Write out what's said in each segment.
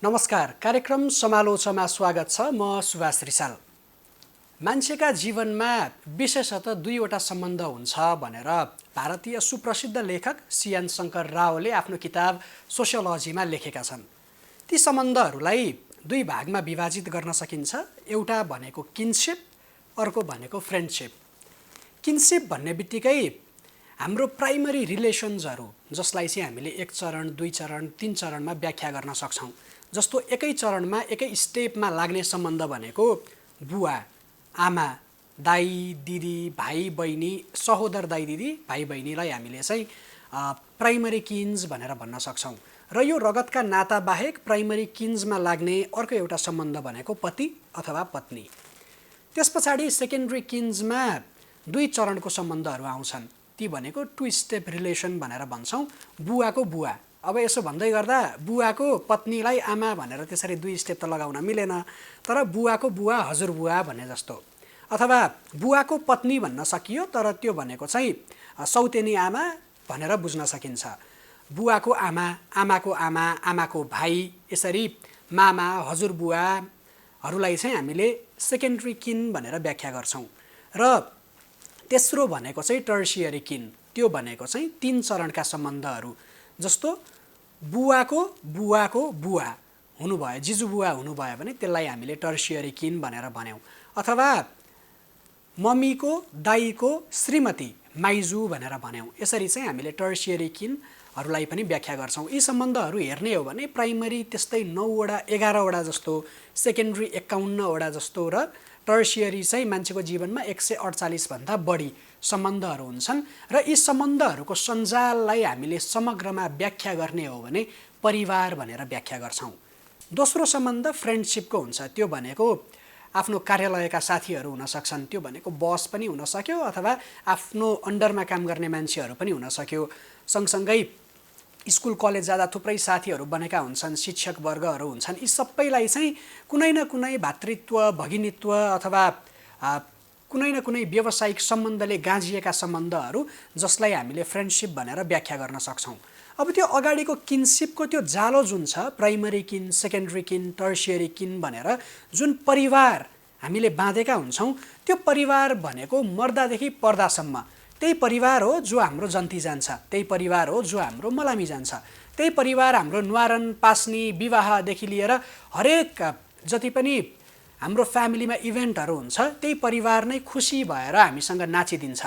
नमस्कार, कार्यक्रम समालोचनामा स्वागत छ। म सुभाष रिसाल। मान्छेका जीवनमा विशेषतः दुईवटा सम्बन्ध हुन्छ भनेर भारतीय सुप्रसिद्ध लेखक सीएन शङ्कर रावले आफ्नो किताब सोसियोलोजीमा लेखेका छन्। ती सम्बन्धहरूलाई दुई भागमा विभाजित गर्न सकिन्छ। एउटा भनेको किनशिप, अर्को भनेको फ्रेन्डशिप। किनशिप भन्ने बित्तिकै हाम्रो प्राइमरी रिलेसन्सहरू, जसलाई चाहिँ हामीले एक चरण, दुई चरण, तीन चरणमा व्याख्या गर्न सक्छौँ। जस्तो एकै चरणमा, एकै स्टेपमा लाग्ने सम्बन्ध भनेको बुवा, आमा, दाई, दिदी, भाइ, बहिनी, सहोदर दाई, दिदी, भाइ, बहिनीलाई हामीले चाहिँ प्राइमरी किन्स भनेर भन्न सक्छौँ। र यो रगतका नाता बाहेक प्राइमरी किन्समा लाग्ने अर्को एउटा सम्बन्ध भनेको पति अथवा पत्नी। त्यस पछाडि सेकेन्डरी किन्समा दुई चरणको सम्बन्धहरू आउँछन्। ती भनेको टु स्टेप रिलेसन भनेर भन्छौँ। बुवाको बुवा, अब यसो भन्दै गर्दा बुवाको पत्नीलाई आमा भनेर त्यसरी दुई स्टेप त लगाउन मिलेन, तर बुवाको बुवा हजुरबुवा भने जस्तो, अथवा बुवाको पत्नी भन्न सकियो, तर त्यो भनेको चाहिँ सौतेनी आमा भनेर बुझ्न सकिन्छ। बुवाको आमा, आमाको आमा, आमाको भाइ, यसरी मामा, हजुरबुवाहरूलाई चाहिँ हामीले सेकेन्डरी किन भनेर व्याख्या गर्छौँ। र तेस्रो भनेको चाहिँ टर्सियरी किन। त्यो भनेको चाहिँ तीन चरणका सम्बन्धहरू, जस्तो बुवाको बुवाको बुवा हुनुभयो, जिजु बुवा हुनुभयो भने त्यसलाई हामीले टर्सियरी किन भनेर भन्यौँ। अथवा मम्मीको दाईको श्रीमती, माइजू भनेर भन्यौँ। यसरी चाहिँ हामीले टर्सियरी किनहरूलाई पनि व्याख्या गर्छौँ। यी सम्बन्धहरू हेर्ने हो भने प्राइमरी त्यस्तै 9वटा 11वटा जस्तो, सेकेन्डरी 51वटा जस्तो, र टर्सियरी चाहिँ मान्छेको जीवनमा 148 भन्दा बढी सम्बन्धहरू हुन्छन्। र यी सम्बन्धहरूको सञ्जाललाई हामीले समग्रमा व्याख्या गर्ने हो भने परिवार भनेर व्याख्या गर्छौँ। दोस्रो सम्बन्ध फ्रेन्डसिपको हुन्छ। त्यो भनेको आफ्नो कार्यालयका साथीहरू हुन सक्छन्, त्यो भनेको बस पनि हुन सक्यो, अथवा आफ्नो अन्डरमा काम गर्ने मान्छेहरू पनि हुन सक्यो। सँगसँगै स्कुल कलेज जाँदा थुप्रै साथीहरू बनेका हुन्छन्, शिक्षकवर्गहरू हुन्छन्। यी सबैलाई चाहिँ कुनै न कुनै भातृत्व, भगिनीत्व अथवा कुनै न कुनै व्यावसायिक सम्बन्धले गाँजिएका सम्बन्धहरू, जसलाई हामीले फ्रेन्डसिप भनेर व्याख्या गर्न सक्छौँ। अब त्यो अगाडिको किनसिपको त्यो जालो जुन छ, प्राइमरी किन, सेकेन्डरी किन, टर्सियरी किन भनेर जुन परिवार हामीले बाँधेका हुन्छौँ, त्यो परिवार भनेको मर्दादेखि पर्दासम्म त्यही परिवार हो जो हाम्रो जन्ती जान्छ, त्यही परिवार हो जो हाम्रो मलामी जान्छ, त्यही परिवार हाम्रो न्वारन, पास्नी, विवाहदेखि लिएर हरेक जति पनि हाम्रो फ्यामिलीमा इभेन्टहरू हुन्छ, त्यही परिवार नै खुसी भएर हामीसँग नाचिदिन्छ।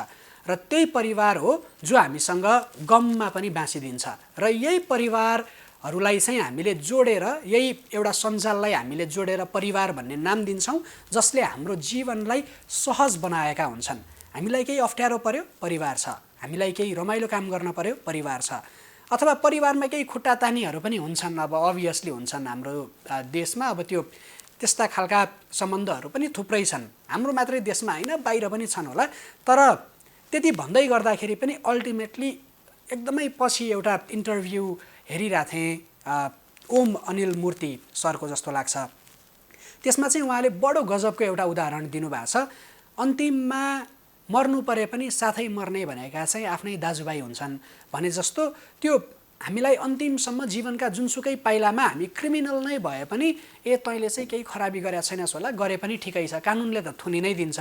र त्यही परिवार हो जो हामीसँग गममा पनि बाँचिदिन्छ। र यही परिवारहरूलाई चाहिँ हामीले जोडेर, यही एउटा सञ्जाललाई हामीले जोडेर परिवार भन्ने नाम दिन्छौँ, जसले हाम्रो जीवनलाई सहज बनाएका हुन्छन्। हामीलाई केही अप्ठ्यारो पर्यो, परिवार छ। हामीलाई केही रमाइलो काम गर्न पर्यो, परिवार छ। अथवा परिवारमा केही खुट्टातानीहरू पनि हुन्छन्, अब अभियसली हुन्छन् हाम्रो देशमा। अब त्यो त्यस्ता खालका सम्बन्धहरू पनि थुप्रै छन्। हाम्रो मात्रै देशमा होइन, बाहिर पनि छन् होला। तर त्यति भन्दै गर्दाखेरि पनि अल्टिमेटली एकदमै पछि एउटा इन्टरभ्यू हेरिरहेको थिएँ, ओम अनिल मूर्ति सरको जस्तो लाग्छ। त्यसमा चाहिँ उहाँले बडो गजबको एउटा उदाहरण दिनुभएको छ। अन्तिममा मर्नु परे पनि साथै मर्ने भनेका चाहिँ आफ्नै दाजुभाइ हुन्छन् भने जस्तो, त्यो हामीलाई अन्तिमसम्म जीवनका जुनसुकै पाइलामा हामी क्रिमिनल नै भए पनि तैँले चाहिँ केही खराबी गरेका छैनस् होला, गरे पनि ठिकै छ, कानुनले त थुनि नै दिन्छ,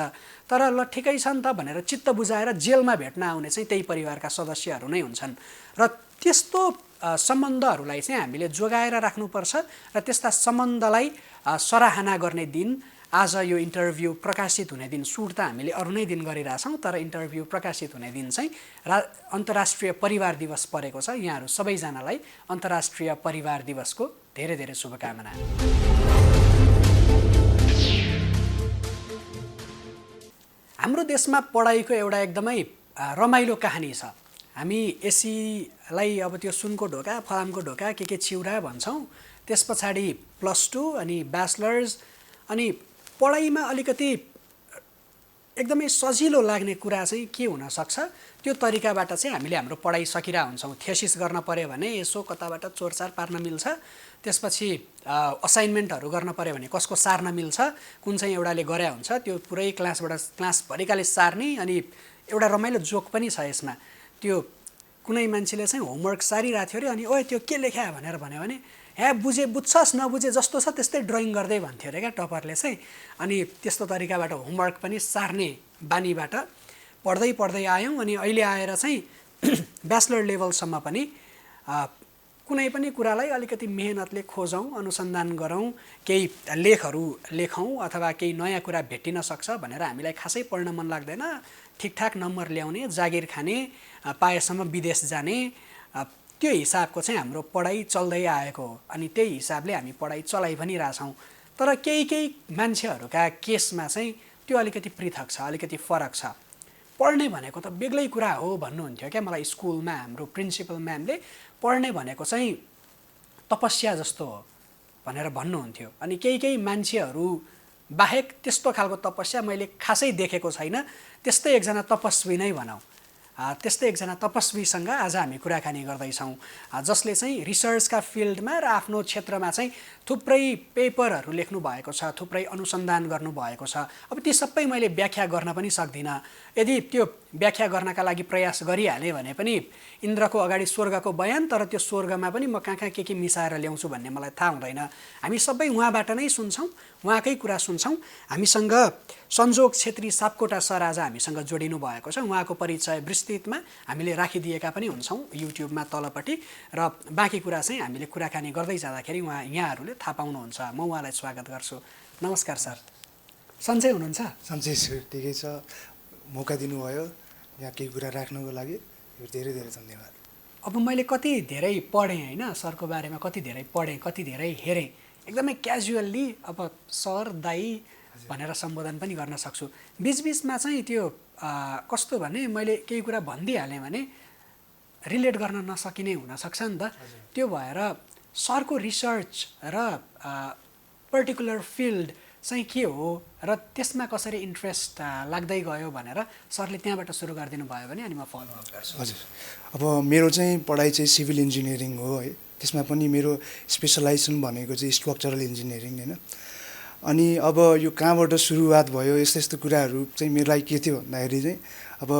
तर ल ठिकै छ नि त भनेर चित्त बुझाएर जेलमा भेट्न आउने चाहिँ त्यही परिवारका सदस्यहरू नै हुन्छन्। र त्यस्तो सम्बन्धहरूलाई चाहिँ हामीले जोगाएर राख्नुपर्छ। र त्यस्ता सम्बन्धलाई सराहना गर्ने दिन आज यो इन्टरभ्यू प्रकाशित हुने दिन, सुट त हामीले अरू नै दिन गरिरहेछौँ, तर इन्टरभ्यू प्रकाशित हुने दिन चाहिँ अन्तर्राष्ट्रिय परिवार दिवस परेको छ। यहाँहरू सबैजनालाई अन्तर्राष्ट्रिय परिवार दिवसको धेरै धेरै शुभकामना। हाम्रो देशमा पढाइको एउटा एकदमै रमाइलो कहानी छ। हामी एसीलाई अब त्यो सुनको ढोका, फलामको ढोका, के चिउरा भन्छौँ। त्यस पछाडि +2 अनि ब्याचलर्स, अनि पढाइमा अलिकति एकदमै सजिलो लाग्ने कुरा चाहिँ के हुनसक्छ, त्यो तरिकाबाट चाहिँ हामीले हाम्रो पढाइ सकिरहेको हुन्छौँ। थेसिस गर्न पर्यो भने यसो कताबाट चोरचार पार्न मिल्छ, त्यसपछि असाइनमेन्टहरू गर्न पर्यो भने कसको सार्न मिल्छ, कुन चाहिँ एउटाले गरे हुन्छ त्यो पुरै क्लासभरिकाले सार्ने। अनि एउटा रमाइलो जोक पनि छ यसमा। त्यो कुनै मान्छेले चाहिँ होमवर्क सारिरहेको थियो अरे, अनि ओए त्यो के लेख्या भनेर भन्यो भने बुझ्छस् नबुझे जस्तो छ त्यस्तै ड्रइङ गर्दै भन्थ्यो अरे क्या टपरले चाहिँ। अनि त्यस्तो तरिकाबाट होमवर्क पनि सार्ने बानीबाट पढ्दै पढ्दै आयौँ। अनि अहिले आएर चाहिँ ब्याचलर लेभलसम्म पनि कुनै पनि कुरालाई अलिकति मेहनतले खोजौँ, अनुसन्धान गरौँ, केही लेखहरू लेखौँ अथवा केही नयाँ कुरा भेटिन सक्छ भनेर हामीलाई खासै पढ्न मन लाग्दैन। ठिकठाक नम्बर ल्याउने, जागिर खाने, पाएसम्म विदेश जाने, त्यो हिसाबको चाहिँ हाम्रो पढाइ चल्दै आएको हो। अनि त्यही हिसाबले हामी पढाइ चलाइ पनि रहेछौँ। तर केही मान्छेहरूका केसमा चाहिँ त्यो अलिकति पृथक छ, अलिकति फरक छ। पढ्ने भनेको त बेग्लै कुरा हो भन्नुहुन्थ्यो क्या मलाई स्कुलमा हाम्रो प्रिन्सिपल म्यामले। पढ्ने भनेको चाहिँ तपस्या जस्तो हो भनेर भन्नुहुन्थ्यो। अनि केही मान्छेहरू बाहेक त्यस्तो खालको तपस्या मैले खासै देखेको छैन। त्यस्तै एकजना तपस्वी नै भनौँ, त्यस्तै एकजना तपस्वीसँग आज हामी कुराकानी गर्दैछौँ, जसले चाहिँ रिसर्चका फिल्डमा र आफ्नो क्षेत्रमा चाहिँ थुप्रै पेपरहरू लेख्नु भएको छ, थुप्रै अनुसन्धान गर्नुभएको छ। अब ती सबै मैले व्याख्या गर्न पनि सक्दिनँ। यदि त्यो व्याख्या गर्नका लागि प्रयास गरिहालेँ भने पनि इन्द्रको अगाडि स्वर्गको बयान, तर त्यो स्वर्गमा पनि म कहाँ के मिसाएर ल्याउँछु भन्ने मलाई थाहा हुँदैन। हामी सबै उहाँबाट नै सुन्छौँ, उहाँकै कुरा सुन्छौँ। हामीसँग सन्जोग छेत्री सापकोटा सर आज हामीसँग जोडिनु भएको छ। उहाँको परिचय विस्तृतमा हामीले राखिदिएका पनि हुन्छौँ युट्युबमा तलपट्टि, र बाँकी कुरा चाहिँ हामीले कुराकानी गर्दै जाँदाखेरि यहाँहरूले थाहा पाउनुहुन्छ। म उहाँलाई स्वागत गर्छु। नमस्कार सर, सन्चै हुनुहुन्छ? सन्चै छु, ठिकै छ। मौका दिनुभयो यहाँ केही कुरा राख्नको लागि धेरै धेरै धन्यवाद। अब मैले कति धेरै पढेँ होइन, सरको बारेमा कति धेरै पढेँ, कति धेरै हेरेँ। एकदमै क्याजुअल्ली अब सर दाई भनेर सम्बोधन पनि गर्न सक्छु। बिचबिचमा चाहिँ त्यो कस्तो भने मैले केही कुरा भनिदिइहालेँ भने रिलेट गर्न नसकिने हुनसक्छ नि त। त्यो भएर सरको रिसर्च र पर्टिकुलर फिल्ड चाहिँ के हो र त्यसमा कसरी इन्ट्रेस्ट लाग्दै गयो भनेर सरले त्यहाँबाट सुरु गरिदिनु भयो भने अनि म फलो अप गर्छु। हजुर, अब मेरो चाहिँ पढाइ चाहिँ सिभिल इन्जिनियरिङ हो है। त्यसमा पनि मेरो स्पेसलाइजेसन भनेको चाहिँ स्ट्रक्चरल इन्जिनियरिङ होइन। अनि अब यो कहाँबाट सुरुवात भयो यस्तो यस्तो कुराहरू चाहिँ मेरो लागि के थियो भन्दाखेरि चाहिँ अब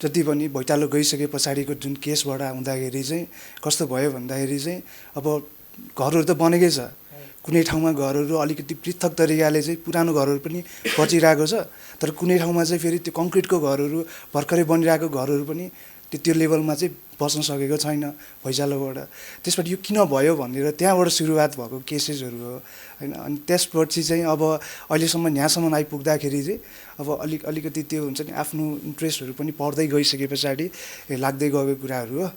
जति पनि भैँचालो गइसके पछाडिको जुन केसबाट आउँदाखेरि चाहिँ कस्तो भयो भन्दाखेरि चाहिँ अब घरहरू त बनेकै छ, कुनै ठाउँमा घरहरू अलिकति पृथक तरिकाले चाहिँ पुरानो घरहरू पनि बचिरहेको छ, तर कुनै ठाउँमा चाहिँ फेरि त्यो कङ्क्रिटको घरहरू भर्खरै बनिरहेको घरहरू पनि त्यो लेभलमा चाहिँ बस्न सकेको छैन भैँचालोबाट। त्यसबाट यो किन भयो भनेर त्यहाँबाट सुरुवात भएको केसेसहरू हो होइन। अनि त्यसपछि चाहिँ अब अहिलेसम्म यहाँसम्म आइपुग्दाखेरि चाहिँ अब अलिकति त्यो हुन्छ नि आफ्नो इन्ट्रेस्टहरू पनि पढ्दै गइसके पछाडि लाग्दै गएको कुराहरू हो।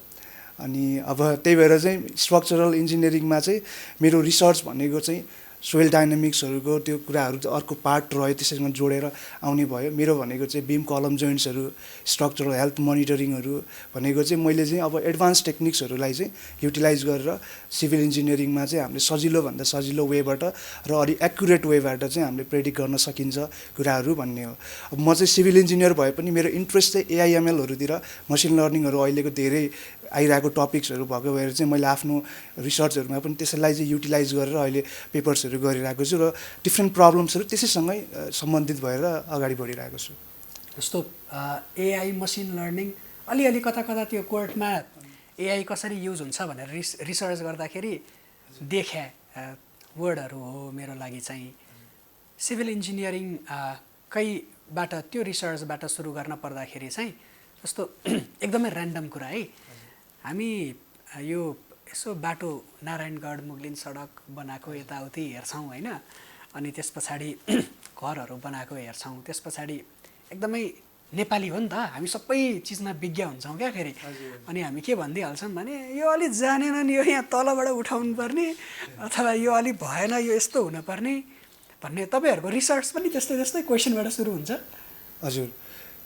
अनि अब त्यही भएर चाहिँ स्ट्रक्चरल इन्जिनियरिङमा चाहिँ मेरो रिसर्च भनेको चाहिँ सोइल डाइनामिक्सहरूको त्यो कुराहरू चाहिँ अर्को पार्ट रह्यो, त्यसैसँग जोडेर आउने भयो। मेरो भनेको चाहिँ बिम कलम जोइन्ट्सहरू, स्ट्रक्चरल हेल्थ मोनिटरिङहरू भनेको चाहिँ मैले चाहिँ अब एडभान्स टेक्निक्सहरूलाई चाहिँ युटिलाइज गरेर सिभिल इन्जिनियरिङमा चाहिँ हामीले सजिलोभन्दा सजिलो वेबाट र अलिक एक्युरेट वेबाट चाहिँ हामीले प्रेडिक्ट गर्न सकिन्छ कुराहरू भन्ने हो। अब म चाहिँ सिभिल इन्जिनियर भए पनि मेरो इन्ट्रेस्ट चाहिँ एआइएमएलहरूतिर, मसिन लर्निङहरू अहिलेको धेरै आइरहेको टपिक्सहरू भएको भएर चाहिँ मैले आफ्नो रिसर्चहरूमा पनि त्यसैलाई चाहिँ युटिलाइज गरेर अहिले पेपर्सहरू गरिरहेको छु र डिफ्रेन्ट प्रब्लम्सहरू त्यसैसँगै सम्बन्धित भएर अगाडि बढिरहेको छु। जस्तो एआई मसिन लर्निङ अलिअलि कता त्यो कोर्टमा एआई कसरी युज हुन्छ भनेर रिसर्च गर्दाखेरि देखे वर्डहरू हो मेरो लागि चाहिँ। सिभिल इन्जिनियरिङ कैबाट त्यो रिसर्चबाट सुरु गर्न पर्दाखेरि चाहिँ जस्तो एकदमै ऱ्यान्डम कुरा है, हामी यो यसो बाटो नारायणगढ मुगलिन सडक बनाएको यताउति हेर्छौँ होइन। अनि त्यस पछाडि घरहरू बनाएको हेर्छौँ। त्यस पछाडि एकदमै नेपाली हो नि त, हामी सबै चिजमा विज्ञ हुन्छौँ क्या फेरि। अनि हामी के भनिदिइहाल्छौँ भने यो अलिक जानेन नि, यो यहाँ तलबाट उठाउनु पर्ने अथवा यो अलिक भएन, यो यस्तो हुनुपर्ने भन्ने। तपाईँहरूको रिसर्च पनि त्यस्तै क्वेसनबाट सुरु हुन्छ? हजुर,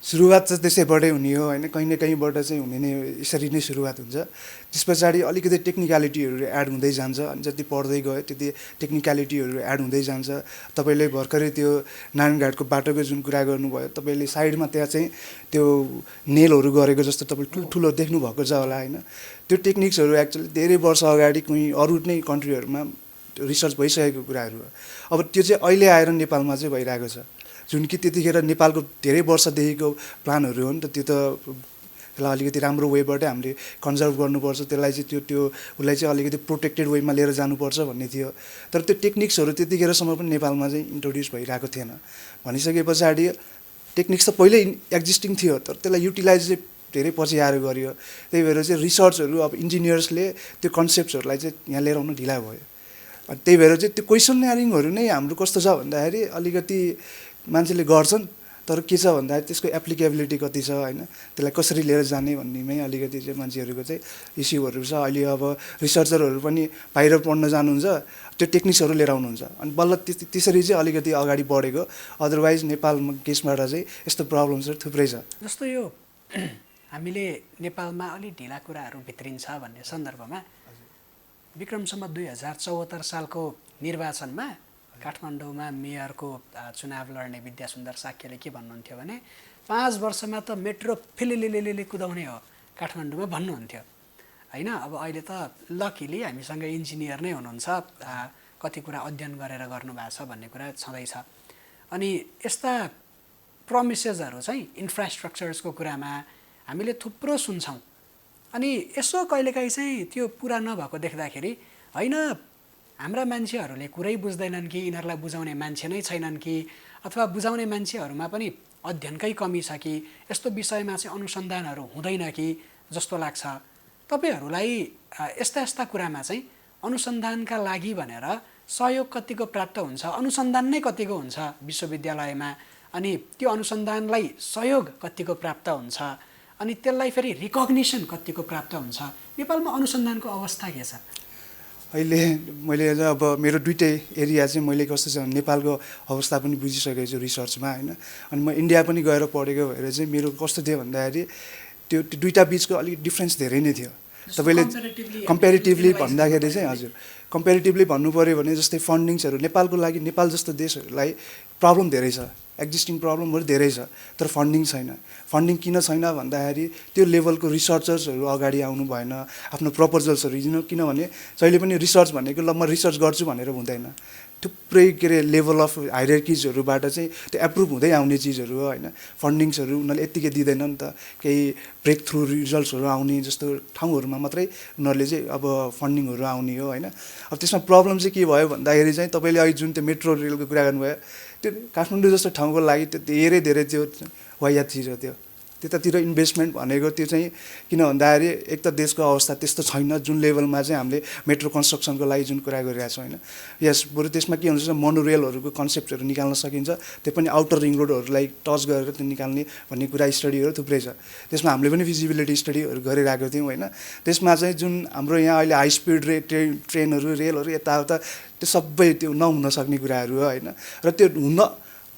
सुरुवात चाहिँ त्यसैबाटै हुने हो होइन, कहीँ न कहीँबाट चाहिँ हुने नै यसरी नै सुरुवात हुन्छ। त्यस पछाडि अलिकति टेक्निकलिटीहरू एड हुँदै जान्छ। अनि जति पढ्दै गयो त्यति टेक्निकलिटीहरू एड हुँदै जान्छ। तपाईँले भर्खरै त्यो नारायणघाटको बाटोको जुन कुरा गर्नुभयो, तपाईँले साइडमा त्यहाँ चाहिँ त्यो नेलहरू गरेको जस्तो तपाईँले ठुलो देख्नुभएको छ होला होइन। त्यो टेक्निक्सहरू एक्चुअली धेरै वर्ष अगाडि कुनै अरू नै कन्ट्रीहरूमा रिसर्च भइसकेको कुराहरू हो। अब त्यो चाहिँ अहिले आएर नेपालमा चाहिँ भइरहेको छ, जुन कि त्यतिखेर नेपालको धेरै वर्षदेखिको प्लानहरू हो नि त। त्यो त त्यसलाई अलिकति राम्रो वेबाटै हामीले कन्जर्भ गर्नुपर्छ, त्यसलाई चाहिँ त्यो उसलाई चाहिँ अलिकति प्रोटेक्टेड वेमा लिएर जानुपर्छ भन्ने थियो। तर त्यो टेक्निक्सहरू त्यतिखेरसम्म पनि नेपालमा चाहिँ इन्ट्रोड्युस भइरहेको थिएन। भनिसके पछाडि टेक्निक्स त पहिल्यै एक्जिस्टिङ थियो, तर त्यसलाई युटिलाइज चाहिँ धेरै पछि आएर गरियो। त्यही भएर चाहिँ रिसर्चहरू अब इन्जिनियर्सले त्यो कन्सेप्ट्सहरूलाई चाहिँ यहाँ लिएर आउनु ढिला भयो। त्यही भएर चाहिँ त्यो क्वेसनरिङहरू नै हाम्रो कस्तो छ भन्दाखेरि अलिकति मान्छेले गर्छन्, तर के छ भन्दाखेरि त्यसको एप्लिकेबिलिटी कति छ होइन, त्यसलाई कसरी लिएर जाने भन्नेमै अलिकति चाहिँ मान्छेहरूको चाहिँ इस्युहरू छ। अहिले अब रिसर्चरहरू पनि बाहिर पढ्न जानुहुन्छ, त्यो टेक्निक्सहरू लिएर आउनुहुन्छ, अनि बल्ल त्यसरी चाहिँ अलिकति अगाडि बढेको। अदरवाइज नेपालमा केसबाट चाहिँ यस्तो प्रब्लम्सहरू थुप्रै छ। जस्तो यो हामीले नेपालमा अलि ढिला कुराहरू भित्रिन्छ भन्ने सन्दर्भमा विक्रमसम्म 2074 सालको निर्वाचनमा काठमाडौँमा मेयरको चुनाव लड्ने विद्यासुन्दर साक्यले के भन्नुहुन्थ्यो भने 5 वर्षमा त मेट्रो फिलिलिलिलिली कुदाउने हो काठमाडौँमा भन्नुहुन्थ्यो होइन। अब अहिले त लकिली हामीसँग इन्जिनियर नै हुनुहुन्छ, कति कुरा अध्ययन गरेर गर्नुभएको छ भन्ने कुरा छँदैछ। अनि यस्ता प्रमिसेसहरू चाहिँ इन्फ्रास्ट्रक्चर्सको कुरामा हामीले थुप्रो सुन्छौँ, अनि यसो कहिलेकाहीँ चाहिँ त्यो पुरा नभएको देख्दाखेरि होइन हाम्रा मान्छेहरूले कुरै बुझ्दैनन् कि यिनीहरूलाई बुझाउने मान्छे नै छैनन् कि, अथवा बुझाउने मान्छेहरूमा पनि अध्ययनकै कमी छ कि, यस्तो विषयमा चाहिँ अनुसन्धानहरू हुँदैन कि जस्तो लाग्छ। तपाईँहरूलाई यस्ता यस्ता कुरामा चाहिँ अनुसन्धानका लागि भनेर सहयोग कतिको प्राप्त हुन्छ, अनुसन्धान नै कतिको हुन्छ विश्वविद्यालयमा, अनि त्यो अनुसन्धानलाई सहयोग कतिको प्राप्त हुन्छ, अनि त्यसलाई फेरि रिकग्निसन कतिको प्राप्त हुन्छ? नेपालमा अनुसन्धानको अवस्था के छ अहिले? मैले अब मेरो दुइटै एरिया चाहिँ मैले कस्तो छ नेपालको अवस्था पनि बुझिसकेको छु रिसर्चमा होइन। अनि म इन्डिया पनि गएर पढेको भएर चाहिँ मेरो कस्तो थियो भन्दाखेरि त्यो दुइटा बिचको अलिक डिफ्रेन्स धेरै नै थियो। तपाईँले कम्पेरिटिभली भन्दाखेरि चाहिँ हजुर कम्पेरिटिभली भन्नु पऱ्यो भने जस्तै फन्डिङ्सहरू नेपालको लागि, नेपाल जस्तो देशहरूलाई प्रब्लम धेरै छ, एक्जिस्टिङ प्रब्लमहरू धेरै छ, तर फन्डिङ छैन। फन्डिङ किन छैन भन्दाखेरि त्यो लेभलको रिसर्चर्सहरू अगाडि आउनु भएन, आफ्नो प्रपोजल्सहरू दिनु। किनभने जहिले पनि रिसर्च भनेको ल म रिसर्च गर्छु भनेर हुँदैन, थुप्रै के अरे लेभल अफ हायरार्किजहरूबाट चाहिँ त्यो एप्रुभ हुँदै आउने चिजहरू हो होइन। फन्डिङ्सहरू उनीहरूले यत्तिकै दिँदैन नि त, केही ब्रेक थ्रु रिजल्ट्सहरू आउने जस्तो ठाउँहरूमा मात्रै उनीहरूले चाहिँ अब फन्डिङहरू आउने हो होइन। अब त्यसमा प्रब्लम चाहिँ के भयो भन्दाखेरि चाहिँ तपाईँले अहिले जुन त्यो मेट्रो रेलको कुरा गर्नुभयो, त्यो काठमाडौँ जस्तो ठाउँको लागि त्यो धेरै धेरै त्यो वाहियात चिज हो। त्यो त्यतातिर इन्भेस्टमेन्ट भनेको त्यो चाहिँ किन भन्दाखेरि एक त देशको अवस्था त्यस्तो छैन जुन लेभलमा चाहिँ हामीले मेट्रो कन्स्ट्रक्सनको लागि जुन कुरा गरिरहेको छौँ होइन। यस बरु त्यसमा के हुन्छ मोनोरेलहरूको कन्सेप्टहरू निकाल्न सकिन्छ, त्यो पनि आउटर रिङ रोडहरूलाई टच गरेर त्यो निकाल्ने भन्ने कुरा स्टडीहरू थुप्रै छ। त्यसमा हामीले पनि फिजिबिलिटी स्टडीहरू गरिरहेको थियौँ होइन। त्यसमा चाहिँ जुन हाम्रो यहाँ अहिले हाई स्पिड ट्रेनहरू रेलहरू यताउता त्यो सबै त्यो नहुन सक्ने कुराहरू हो होइन। र त्यो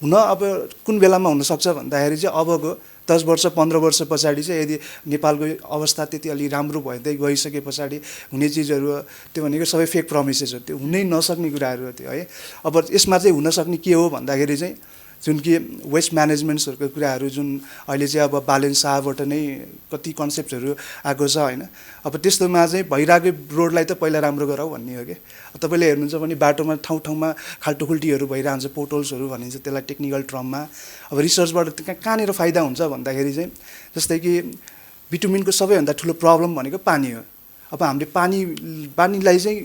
हुन अब कुन बेलामा हुनसक्छ भन्दाखेरि चाहिँ अबको 10 वर्ष 15 वर्ष पछाडि चाहिँ यदि नेपालको अवस्था त्यति अलि राम्रो भइँदै गइसके पछाडि हुने चिजहरू त्यो भनेको सबै फेक प्रमिसेस हो, त्यो हुनै नसक्ने कुराहरू हो त्यो है। अब यसमा चाहिँ हुन सक्ने के हो भन्दाखेरि चाहिँ जुन कि वेस्ट म्यानेजमेन्ट्सहरूको कुराहरू जुन अहिले चाहिँ अब बालेन शाहबाट नै कति कन्सेप्टहरू आएको छ होइन। अब त्यस्तोमा चाहिँ भइरहेको रोडलाई त पहिला राम्रो गराऊ भन्ने हो कि। तपाईँले हेर्नुहुन्छ भने बाटोमा ठाउँ ठाउँमा खाल्टोखुल्टीहरू भइरहन्छ, पोटोल्सहरू भनिन्छ त्यसलाई टेक्निकल टर्ममा। अब रिसर्चबाट कहाँनिर फाइदा हुन्छ भन्दाखेरि चाहिँ जस्तै कि बिटुमिनको सबैभन्दा ठुलो प्रब्लम भनेको पानी हो। अब हामीले पानीलाई चाहिँ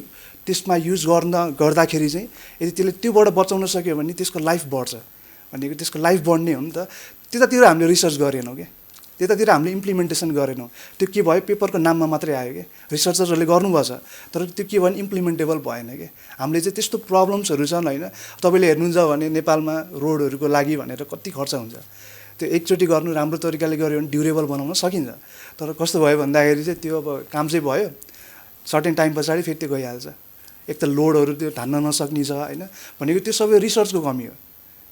त्यसमा युज गर्दाखेरि चाहिँ यदि त्यसले त्योबाट बचाउन सक्यो भने त्यसको लाइफ बढ्छ भनेको, त्यसको लाइफ बढ्ने हो नि त। त्यतातिर हामीले रिसर्च गरेनौँ क्या, त्यतातिर हामीले इम्प्लिमेन्टेसन गरेनौँ। त्यो के भयो, पेपरको नाममा मात्रै आयो क्या, रिसर्चरहरूले गर्नुपर्छ तर त्यो के भयो इम्प्लिमेन्टेबल भएन क्या। हामीले चाहिँ त्यस्तो प्रब्लम्सहरू छन् होइन। तपाईँले हेर्नुहुन्छ भने नेपालमा रोडहरूको लागि भनेर कति खर्च हुन्छ, त्यो एकचोटि गर्नु राम्रो तरिकाले गऱ्यो भने ड्युरेबल बनाउन सकिन्छ। तर कस्तो भयो भन्दाखेरि चाहिँ त्यो अब काम चाहिँ भयो, सर्टेन टाइम पछाडि फेरि त्यो गइहाल्छ। एक त लोडहरू त्यो धान्न नसक्ने छ होइन, भनेको त्यो सबै रिसर्चको कमी हो।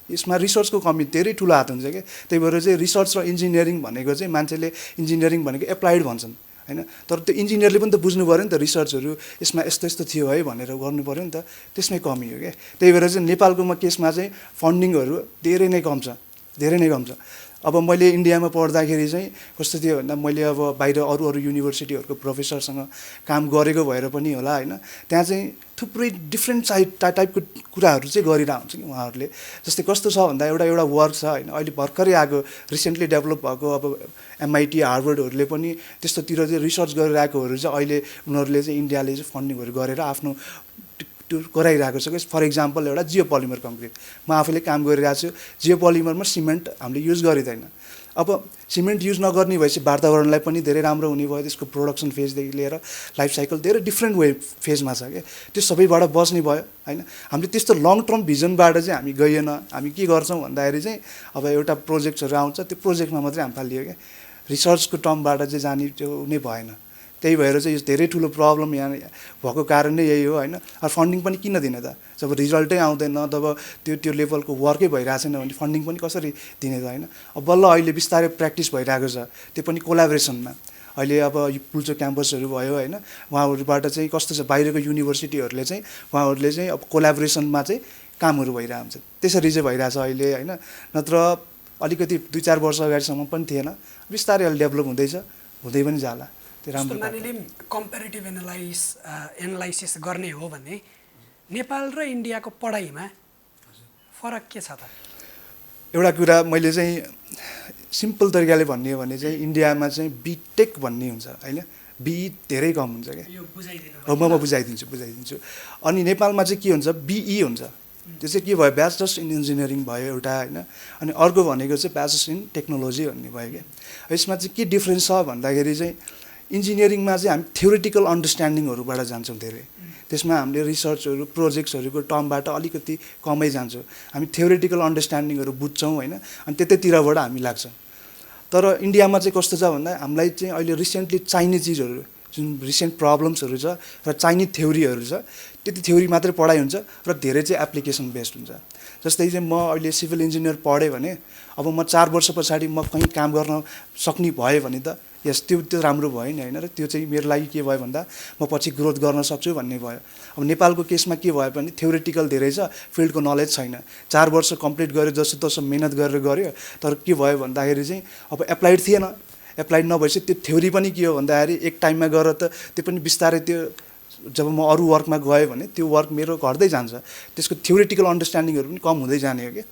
यसमा रिसर्चको कमी धेरै ठुलो हात हुन्छ क्या। त्यही भएर चाहिँ रिसर्च र इन्जिनियरिङ भनेको चाहिँ मान्छेले इन्जिनियरिङ भनेको एप्लाइड भन्छन् होइन, तर त्यो इन्जिनियरले पनि त बुझ्नु पऱ्यो नि त रिसर्चहरू यसमा यस्तो यस्तो थियो है भनेर गर्नु पऱ्यो नि त, त्यसमै कमी हो क्या। त्यही भएर चाहिँ नेपालको केसमा चाहिँ फन्डिङहरू धेरै नै कम छ, धेरै नै कम छ। अब मैले इन्डियामा पढ्दाखेरि चाहिँ कस्तो थियो भन्दा मैले अब बाहिर अरू अरू युनिभर्सिटीहरूको प्रोफेसरसँग काम गरेको भएर पनि होला होइन, त्यहाँ चाहिँ थुप्रै डिफ्रेन्ट टाइपको कुराहरू चाहिँ गरिरहेको हुन्छ कि उहाँहरूले। जस्तै कस्तो छ भन्दा एउटा एउटा वर्क छ होइन, अहिले भर्खरै आएको रिसेन्टली डेभलप भएको अब MIT हार्वर्डहरूले पनि त्यस्तोतिर चाहिँ रिसर्च गरिरहेकोहरू चाहिँ अहिले उनीहरूले चाहिँ इन्डियाले चाहिँ फन्डिङहरू गरेर आफ्नो त्यो गराइरहेको छ कि। फर इक्जाम्पल एउटा जियोपोलिमर कङ्क्रिट म आफैले काम गरिरहेको छु, जियोपोलिमरमा सिमेन्ट हामीले युज गरिँदैन। अब सिमेन्ट युज नगर्ने भएपछि वातावरणलाई पनि धेरै राम्रो हुने भयो, त्यसको प्रोडक्सन फेजदेखि लिएर लाइफ साइकल धेरै डिफ्रेन्ट फेजमा छ क्या, त्यो सबैबाट बस्ने भयो होइन। हामीले त्यस्तो लङ टर्म भिजनबाट चाहिँ हामी गइएन, हामी के गर्छौँ भन्दाखेरि चाहिँ अब एउटा प्रोजेक्ट्सहरू आउँछ, त्यो प्रोजेक्टमा मात्रै हामी फालियो क्या, रिसर्चको टर्मबाट चाहिँ जाने त्यो नै भएन। त्यही भएर चाहिँ यो धेरै ठुलो प्रब्लम यहाँ भएको कारण नै यही हो होइन। अब फन्डिङ पनि किन दिने त, जब रिजल्टै आउँदैन तब त्यो लेभलको वर्कै भइरहेको छैन भने फन्डिङ पनि कसरी दिने त होइन। अब बल्ल अहिले बिस्तारै प्र्याक्टिस भइरहेको छ, त्यो पनि कोलाबोरेसनमा। अहिले अब यो पुल्चोक क्याम्पसहरू भयो होइन, उहाँहरूबाट चाहिँ कस्तो छ, बाहिरको युनिभर्सिटीहरूले चाहिँ उहाँहरूले चाहिँ अब कोलाबोरेसनमा चाहिँ कामहरू भइरहेको हुन्छ, त्यसरी चाहिँ भइरहेछ अहिले होइन। नत्र अलिकति 2-4 वर्ष अगाडिसम्म पनि थिएन, बिस्तारै अहिले डेभलप हुँदैछ, हुँदै पनि जाला। मानिलिउँ कम्पेरिटिभ एनालाइसिस गर्ने हो भने नेपाल र इन्डियाको पढाइमा फरक के छ त? एउटा कुरा मैले चाहिँ सिम्पल तरिकाले भन्ने हो भने चाहिँ इन्डियामा चाहिँ बिटेक भन्ने हुन्छ होइन, बिई धेरै कम हुन्छ क्या। हो म बुझाइदिन्छु। अनि नेपालमा चाहिँ के हुन्छ, बिई हुन्छ, त्यो चाहिँ के भयो, ब्याचलर्स इन इन्जिनियरिङ भयो एउटा होइन, अनि अर्को भनेको चाहिँ ब्याचलर्स इन टेक्नोलोजी भन्ने भयो क्या। यसमा चाहिँ के डिफ्रेन्स छ भन्दाखेरि चाहिँ इन्जिनियरिङमा चाहिँ हामी थ्योरिटिकल अन्डरस्ट्यान्डिङहरूबाट जान्छौँ धेरै, त्यसमा हामीले रिसर्चहरू प्रोजेक्ट्सहरूको टर्मबाट अलिकति कमै जान्छौँ, हामी थ्योरिटिकल अन्डरस्ट्यान्डिङहरू बुझ्छौँ होइन, अनि त्यतैतिरबाट हामी लाग्छौँ। तर इन्डियामा चाहिँ कस्तो छ भन्दा हामीलाई चाहिँ अहिले रिसेन्टली चाहिने चिजहरू जुन रिसेन्ट प्रब्लम्सहरू छ र चाहिने थ्योरीहरू छ, त्यति थ्योरी मात्रै पढाइ हुन्छ र धेरै चाहिँ एप्लिकेसन बेस्ड हुन्छ। जस्तै चाहिँ म अहिले सिभिल इन्जिनियर पढेँ भने अब म 4 वर्ष पछाडि म कहीँ काम गर्न सक्ने भएँ भने त यस त्यो राम्रो भयो नि होइन, र त्यो चाहिँ मेरो लागि के भयो भन्दा म पछि ग्रोथ गर्न सक्छु भन्ने भयो। अब नेपालको केसमा के भयो भने थ्योरिटिकल धेरै छ, फिल्डको नलेज छैन, 4 वर्ष कम्प्लिट गरेर जसो मेहनत गरेर गऱ्यो, तर के भयो भन्दाखेरि चाहिँ अब एप्लाइड थिएन, एप्लाइड नभएपछि त्यो थ्योरी पनि के हो भन्दाखेरि एक टाइममा गएर त त्यो पनि बिस्तारै त्यो जब म अरू वर्कमा गएँ भने त्यो वर्क मेरो घट्दै जान्छ, त्यसको थ्योरिटिकल अन्डरस्ट्यान्डिङहरू पनि कम हुँदै जाने हो क्या।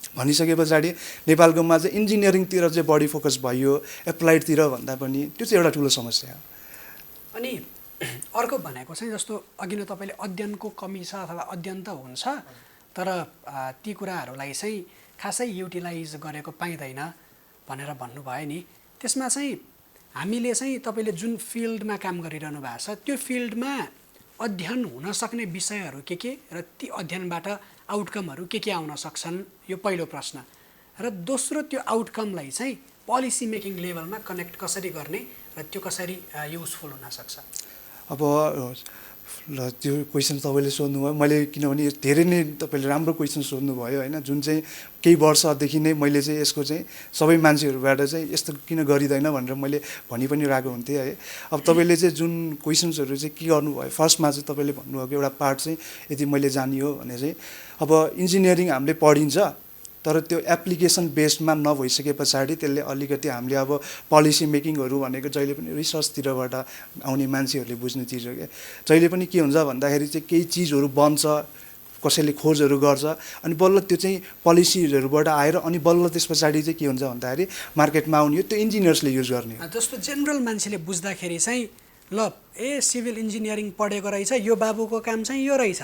भनिसके पछाडि नेपालकोमा चाहिँ इन्जिनियरिङतिर चाहिँ बढी फोकस भयो एप्लाइडतिर भन्दा पनि, त्यो चाहिँ एउटा ठुलो समस्या हो। अनि अर्को भनेको चाहिँ जस्तो अघि नै तपाईँले अध्ययनको कमी छ अथवा अध्ययन त हुन्छ तर ती कुराहरूलाई चाहिँ खासै युटिलाइज गरेको पाइँदैन भनेर भन्नुभयो नि, त्यसमा चाहिँ हामीले चाहिँ तपाईँले जुन फिल्डमा काम गरिरहनु भएको छ त्यो फिल्डमा अध्ययन हुन सक्ने विषयहरू के र ती अध्ययनबाट आउटकमहरू के आउन सक्छन्, यो पहिलो प्रश्न। र दोस्रो त्यो आउटकमलाई चाहिँ पोलिसी मेकिङ लेभलमा कनेक्ट कसरी गर्ने र त्यो कसरी युजफुल हुन सक्छ? अब ल त्यो क्वेसन तपाईँले सोध्नुभयो, मैले किनभने धेरै नै तपाईँले राम्रो क्वेसन सोध्नुभयो होइन, जुन चाहिँ केही वर्षदेखि नै मैले चाहिँ यसको चाहिँ सबै मान्छेहरूबाट चाहिँ यस्तो किन गरिँदैन भनेर मैले भनि पनि रहेको हुन्थेँ है। अब तपाईँले चाहिँ जुन क्वेसन्सहरू चाहिँ के गर्नुभयो, फर्स्टमा चाहिँ तपाईँले भन्नुभएको एउटा पार्ट चाहिँ यदि मैले जानियो भने चाहिँ अब इन्जिनियरिङ हामीले पढिन्छ तर त्यो एप्लिकेसन बेस्डमा नभइसके पछाडि त्यसले अलिकति हामीले अब पोलिसी मेकिङहरू भनेको जहिले पनि रिसर्चतिरबाट आउने मान्छेहरूले बुझ्ने चिज हो क्या। जहिले पनि के हुन्छ भन्दाखेरि चाहिँ केही चिजहरू बन्छ, कसैले खोजहरू गर्छ, अनि बल्ल त्यो चाहिँ पोलिसीहरूबाट आएर अनि बल्ल त्यस पछाडि चाहिँ के हुन्छ भन्दाखेरि मार्केटमा आउने हो, त्यो इन्जिनियर्सले युज गर्ने। जस्तो जेनरल मान्छेले बुझ्दाखेरि चाहिँ ल सिभिल इन्जिनियरिङ पढेको रहेछ, यो बाबुको काम चाहिँ यो रहेछ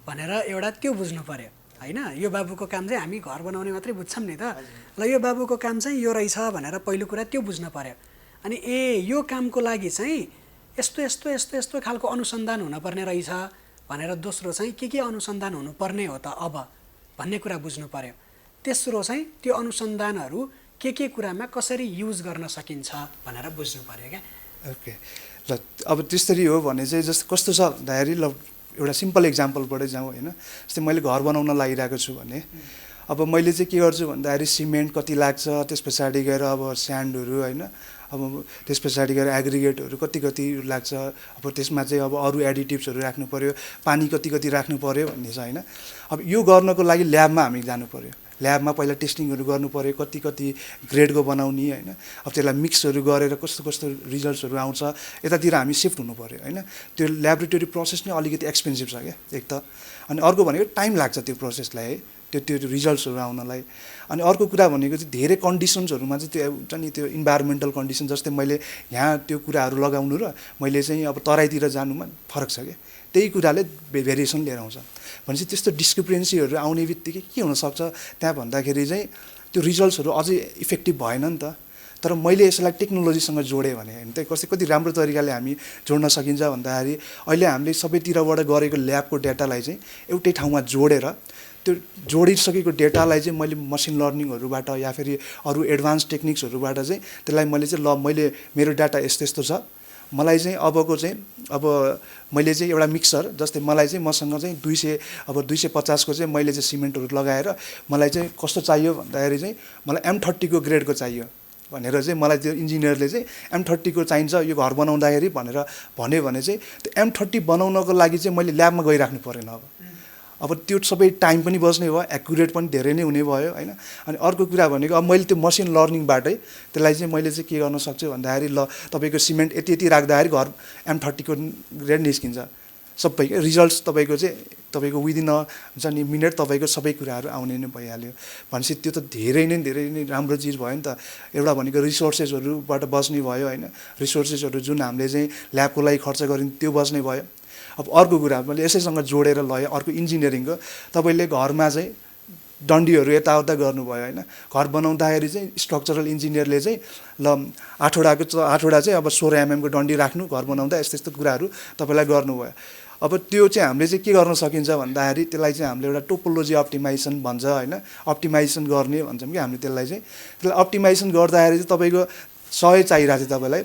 भनेर एउटा त्यो बुझ्नु पर्यो होइन। यो बाबुको काम चाहिँ हामी घर बनाउने मात्रै बुझ्छौँ नि त, ल यो बाबुको काम चाहिँ यो रहेछ भनेर पहिलो कुरा त्यो बुझ्न पर्यो। अनि यो कामको लागि चाहिँ यस्तो यस्तो यस्तो यस्तो खालको अनुसन्धान हुनुपर्ने रहेछ भनेर दोस्रो चाहिँ के अनुसन्धान हुनुपर्ने हो त अब भन्ने कुरा बुझ्नु पर्यो। तेस्रो चाहिँ त्यो अनुसन्धानहरू के कुरामा कसरी युज गर्न सकिन्छ भनेर बुझ्नु पर्यो क्या। ओके ल अब त्यसरी हो भने चाहिँ जस्तो कस्तो छ भन्दाखेरि ल एउटा सिम्पल इक्जाम्पलबाटै जाउँ होइन। जस्तै मैले घर बनाउन लागिरहेको छु भने अब मैले चाहिँ के गर्छु भन्दाखेरि सिमेन्ट कति लाग्छ, त्यस पछाडि गएर अब स्यान्डहरू होइन, अब त्यस पछाडि गएर एग्रिगेटहरू कति लाग्छ, अब त्यसमा चाहिँ अब अरू एडिटिभ्सहरू राख्नु पऱ्यो, पानी कति राख्नु पऱ्यो भन्ने छ होइन। अब यो गर्नको लागि ल्याबमा हामी जानु पऱ्यो, ल्याबमा पहिला टेस्टिङहरू गर्नु पऱ्यो, कति कति ग्रेडको बनाउने होइन, अब त्यसलाई मिक्सहरू गरेर कस्तो कस्तो रिजल्ट्सहरू आउँछ, यतातिर हामी सिफ्ट हुनु पऱ्यो होइन। त्यो ल्याबोरेटरी प्रोसेस नै अलिकति एक्सपेन्सिभ छ क्या एक त, अनि अर्को भनेको टाइम लाग्छ त्यो प्रोसेसलाई है, त्यो रिजल्ट्सहरू आउनलाई। अनि अर्को कुरा भनेको चाहिँ धेरै कन्डिसन्सहरूमा चाहिँ त्यो हुन्छ नि, त्यो इन्भाइरोमेन्टल कन्डिसन, जस्तै मैले यहाँ त्यो कुराहरू लगाउनु र मैले चाहिँ अब तराईतिर जानुमा फरक छ क्या, त्यही कुराले भेरिएसन लिएर आउँछ भनेपछि त्यस्तो डिस्क्रिपेन्सीहरू आउने बित्तिकै के हुनसक्छ त्यहाँ भन्दाखेरि चाहिँ त्यो रिजल्ट्सहरू अझै इफेक्टिभ भएन नि त। तर मैले यसलाई टेक्नोलोजीसँग जोडेँ भने होइन त कति राम्रो तरिकाले हामी जोड्न सकिन्छ भन्दाखेरि अहिले हामीले सबैतिरबाट गरेको ल्याबको डेटालाई चाहिँ एउटै ठाउँमा जोडेर त्यो जोडिसकेको डेटालाई चाहिँ मैले मसिन लर्निङहरूबाट या फेरि अरू एडभान्स टेक्निक्सहरूबाट चाहिँ त्यसलाई मैले चाहिँ ल मैले मेरो डाटा यस्तो यस्तो छ, मलाई चाहिँ अबको चाहिँ अब मैले चाहिँ एउटा मिक्सर, जस्तै मलाई चाहिँ मसँग चाहिँ 250 को चाहिँ मैले चाहिँ सिमेन्टहरू लगाएर मलाई चाहिँ कस्तो चाहियो भन्दाखेरि चाहिँ मलाई M30 को ग्रेडको चाहियो भनेर चाहिँ मलाई त्यो इन्जिनियरले चाहिँ M30 को चाहिन्छ यो घर बनाउँदाखेरि भनेर भन्यो भने चाहिँ त्यो M30 बनाउनको लागि चाहिँ मैले ल्याबमा गइराख्नु परेन। अब त्यो सबै टाइम पनि बच्ने भयो, एक्युरेट पनि धेरै नै हुने भयो होइन। अनि अर्को कुरा भनेको अब मैले त्यो मसिन लर्निङबाटै त्यसलाई चाहिँ मैले चाहिँ के गर्न सक्छु भन्दाखेरि ल तपाईँको सिमेन्ट यति यति राख्दाखेरि घर M30 को ग्रेड निस्किन्छ सबै क्या, रिजल्ट्स तपाईँको चाहिँ तपाईँको विदिन हुन्छ नि मिनट तपाईँको सबै कुराहरू आउने नै भइहाल्यो भनेपछि त्यो त धेरै नै राम्रो चिज भयो नि त। एउटा भनेको रिसोर्सेसहरूबाट बच्ने भयो होइन, रिसोर्सेसहरू जुन हामीले चाहिँ ल्याबको लागि खर्च गऱ्यौँ त्यो बच्ने भयो। अब अर्को कुरा मैले यसैसँग जोडेर लगेँ अर्को इन्जिनियरिङको, तपाईँले घरमा चाहिँ डन्डीहरू यताउता गर्नुभयो होइन, घर बनाउँदाखेरि चाहिँ स्ट्रक्चरल इन्जिनियरले चाहिँ ल 8वटा चाहिँ अब 16 mm को डन्डी राख्नु घर बनाउँदा यस्तो यस्तो कुराहरू तपाईँलाई गर्नुभयो। अब त्यो चाहिँ हामीले चाहिँ के गर्न सकिन्छ भन्दाखेरि त्यसलाई चाहिँ हामीले एउटा टोपोलोजी अप्टिमाइजेसन भन्छ होइन, अप्टिमाइजेसन गर्ने भन्छौँ कि हामीले त्यसलाई अप्टिमाइजेसन गर्दाखेरि चाहिँ तपाईँको 100 चाहिरहेको थियो, तपाईँलाई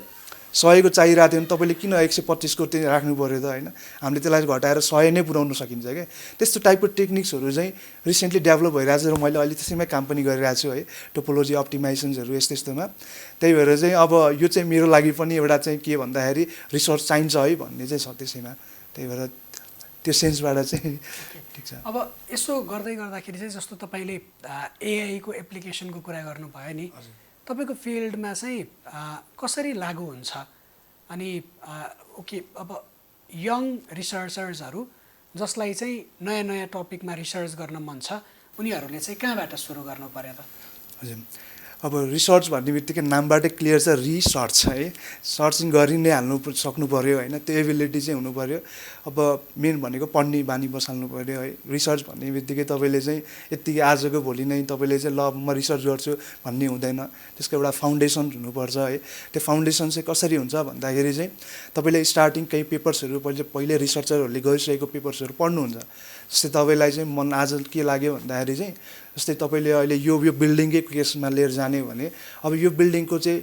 100 को चाहिरहेको थियो भने तपाईँले किन 125 को चाहिँ राख्नु पऱ्यो त होइन, हामीले त्यसलाई घटाएर 100 नै पुऱ्याउन सकिन्छ क्या। त्यस्तो टाइपको टेक्निक्सहरू चाहिँ रिसेन्टली डेभलप भइरहेको छ र मैले अहिले त्यसैमा काम पनि गरिरहेको छु है, टोपोलोजी अप्टिमाइजेसन्सहरू यस्तोमा। त्यही भएर चाहिँ अब यो चाहिँ मेरो लागि पनि एउटा चाहिँ के भन्दाखेरि रिसोर्स चाहिन्छ है भन्ने चाहिँ छ त्यसैमा, त्यही भएर त्यो सेन्सबाट चाहिँ ठिक छ। अब यसो गर्दाखेरि चाहिँ जस्तो तपाईँले AI को एप्लिकेसनको कुरा गर्नुभयो नि, तपाईँको फिल्डमा चाहिँ कसरी लागु हुन्छ अनि ओके अब यङ रिसर्चर्सहरू जसलाई चाहिँ नयाँ नयाँ टपिकमा रिसर्च गर्न मन छ उनीहरूले चाहिँ कहाँबाट सुरु गर्नु पर्यो त? हजुर, अब रिसर्च भन्ने बित्तिकै नामबाटै क्लियर छ रिसर्च है, सर्चिङ गरि नै हाल्नु सक्नु पऱ्यो होइन, त्यो एबिलिटी चाहिँ हुनु पऱ्यो। अब मेन भनेको पढ्ने बानी बसाल्नु पऱ्यो है। रिसर्च भन्ने बित्तिकै तपाईँले चाहिँ यत्तिकै आजको भोलि नै तपाईँले चाहिँ ल म रिसर्च गर्छु भन्ने हुँदैन, त्यसको एउटा फाउन्डेसन हुनुपर्छ है। त्यो फाउन्डेसन चाहिँ कसरी हुन्छ भन्दाखेरि चाहिँ तपाईँले स्टार्टिङ केही पेपर्सहरू पहिले रिसर्चरहरूले गरिसकेको पेपर्सहरू पढ्नुहुन्छ। जस्तै तपाईँलाई चाहिँ मन आज के लाग्यो भन्दाखेरि चाहिँ जस्तै तपाईँले अहिले यो बिल्डिङकै केसमा लिएर जाने भने अब यो बिल्डिङको चाहिँ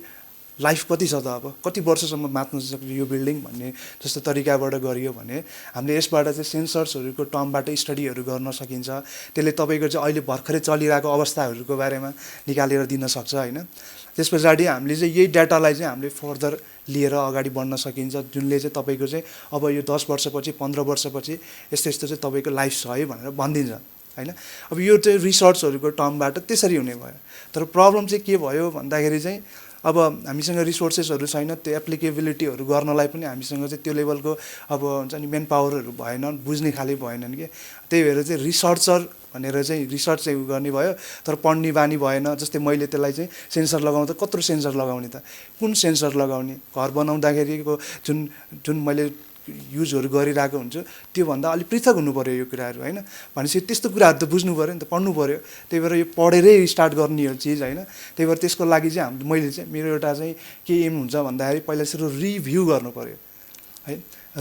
लाइफ कति छ त, अब कति वर्षसम्म बाँच्न सक्छ यो बिल्डिङ भन्ने जस्तो तरिकाबाट गरियो भने हामीले यसबाट चाहिँ सेन्सर्सहरूको टर्मबाट स्टडीहरू गर्न सकिन्छ। त्यसले तपाईँको चाहिँ अहिले भर्खरै चलिरहेको अवस्थाहरूको बारेमा निकालेर दिन सक्छ होइन। त्यस पछाडि हामीले चाहिँ यही डाटालाई चाहिँ हामीले फर्दर लिएर अगाडि बढ्न सकिन्छ, जुनले चाहिँ तपाईँको चाहिँ अब यो 10 वर्षपछि 15 वर्षपछि यस्तो यस्तो चाहिँ तपाईँको लाइफ छ है भनेर भनिदिन्छ होइन। अब यो चाहिँ रिसर्चहरूको टर्मबाट त्यसरी हुने भयो। तर प्रब्लम चाहिँ के भयो भन्दाखेरि चाहिँ अब हामीसँग रिसोर्सेसहरू छैन, त्यो एप्लिकेबिलिटीहरू गर्नलाई पनि हामीसँग चाहिँ त्यो लेभलको अब हुन्छ नि मेन पावरहरू भएन, बुझ्ने खाले भएनन् कि। त्यही भएर चाहिँ रिसर्चर भनेर चाहिँ रिसर्च चाहिँ गर्ने भयो, तर पढ्ने बानी भएन। जस्तै मैले त्यसलाई चाहिँ सेन्सर लगाउँदा कत्रो सेन्सर लगाउने त, कुन सेन्सर लगाउने, घर बनाउँदाखेरिको जुन मैले युजहरू गरिरहेको हुन्छु त्योभन्दा अलिक पृथक हुनु पऱ्यो यो कुराहरू होइन। भनेपछि त्यस्तो कुराहरू त बुझ्नु पऱ्यो नि त, पढ्नु पऱ्यो। त्यही भएर यो पढेरै स्टार्ट गर्ने हो चिज होइन। त्यही भएर त्यसको लागि चाहिँ मैले चाहिँ मेरो एउटा चाहिँ के एम हुन्छ भन्दाखेरि पहिला सुरु रिभ्यू गर्नु पऱ्यो है,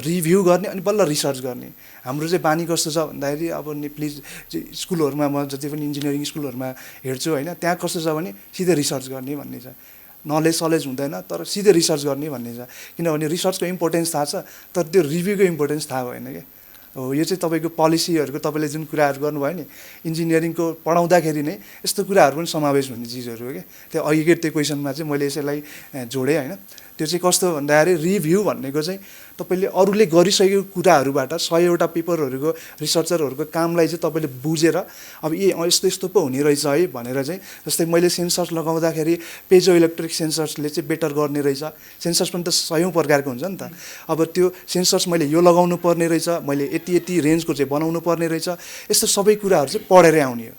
रिभ्यू गर्ने अनि बल्ल रिसर्च गर्ने। हाम्रो चाहिँ बानी कस्तो छ भन्दाखेरि अब प्लिज स्कुलहरूमा म जति पनि इन्जिनियरिङ स्कुलहरूमा हेर्छु होइन, त्यहाँ कस्तो छ भने सिधै रिसर्च गर्ने भन्ने छ, नलेज हुँदैन तर सिधै रिसर्च गर्ने भन्ने छ। किनभने रिसर्चको इम्पोर्टेन्स थाहा छ तर त्यो रिभ्यूको इम्पोर्टेन्स थाहा भएन क्या। हो यो चाहिँ तपाईँको पोलिसीहरूको तपाईँले जुन कुराहरू गर्नुभयो नि इन्जिनियरिङको पढाउँदाखेरि नै यस्तो कुराहरू पनि समावेश हुने चिजहरू हो क्या। त्यो अघिकै त्यो क्वेसनमा चाहिँ मैले यसैलाई जोडेँ होइन। त्यो चाहिँ कस्तो भन्दाखेरि रिभ्यू भनेको चाहिँ तपाईँले अरूले गरिसकेको कुराहरूबाट 100वटा पेपरहरूको रिसर्चरहरूको कामलाई चाहिँ तपाईँले बुझेर अब यस्तो यस्तो पो हुने रहेछ है भनेर चाहिँ जस्तै मैले सेन्सर्स लगाउँदाखेरि पेजो इलेक्ट्रिक सेन्सर्सले चाहिँ बेटर गर्ने रहेछ। सेन्सर्स पनि त 100औं प्रकारको हुन्छ नि त। अब त्यो सेन्सर्स मैले यो लगाउनु पर्ने रहेछ, मैले यति यति रेन्जको चाहिँ बनाउनु पर्ने रहेछ, यस्तो सबै कुराहरू चाहिँ पढेरै आउने हो।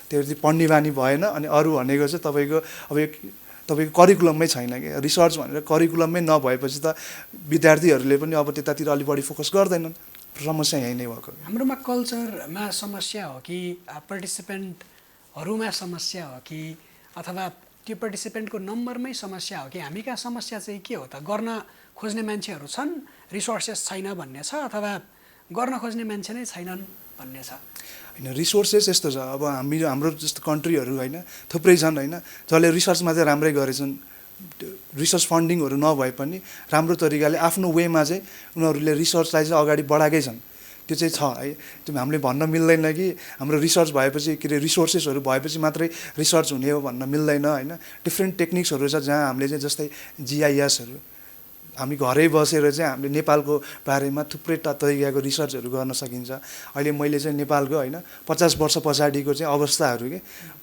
त्यो चाहिँ पढ्ने बानी भएन। अनि अरू भनेको चाहिँ तपाईँको अब तपाईँको करिकुलममै छैन कि रिसर्च भनेर करिकुलममै नभएपछि त विद्यार्थीहरूले पनि अब त्यतातिर अलि बढी फोकस गर्दैनन्। समस्या यही नै भएको। हाम्रोमा कल्चरमा समस्या हो कि पार्टिसिपेन्टहरूमा समस्या हो कि अथवा त्यो पार्टिसिपेन्टको नम्बरमै समस्या हो कि हामी कहाँ समस्या चाहिँ के हो त? गर्न खोज्ने मान्छेहरू छन्, रिसोर्सेस छैन भन्ने छ, अथवा गर्न खोज्ने मान्छे नै छैनन् भन्ने छ? होइन, रिसोर्सेस यस्तो छ। अब हाम्रो जस्तो कन्ट्रीहरू होइन थुप्रै छन् होइन, जसले रिसर्चमा चाहिँ राम्रै गरेछन्। रिसर्च फन्डिङहरू नभए पनि राम्रो तरिकाले आफ्नो वेमा चाहिँ उनीहरूले रिसर्चलाई चाहिँ अगाडि बढाएकै छन्। त्यो चाहिँ छ है। त्यो हामीले भन्न मिल्दैन कि हाम्रो रिसर्च भएपछि के अरे रिसोर्सेसहरू भएपछि मात्रै रिसर्च हुने हो भन्न मिल्दैन होइन। डिफ्रेन्ट टेक्निक्सहरू छ जहाँ हामीले चाहिँ जस्तै GISहरू हामी घरै बसेर चाहिँ हामीले नेपालको बारेमा थुप्रै तरिकाको रिसर्चहरू गर्न सकिन्छ। अहिले मैले चाहिँ नेपालको होइन 50 वर्ष पछाडिको चाहिँ अवस्थाहरू के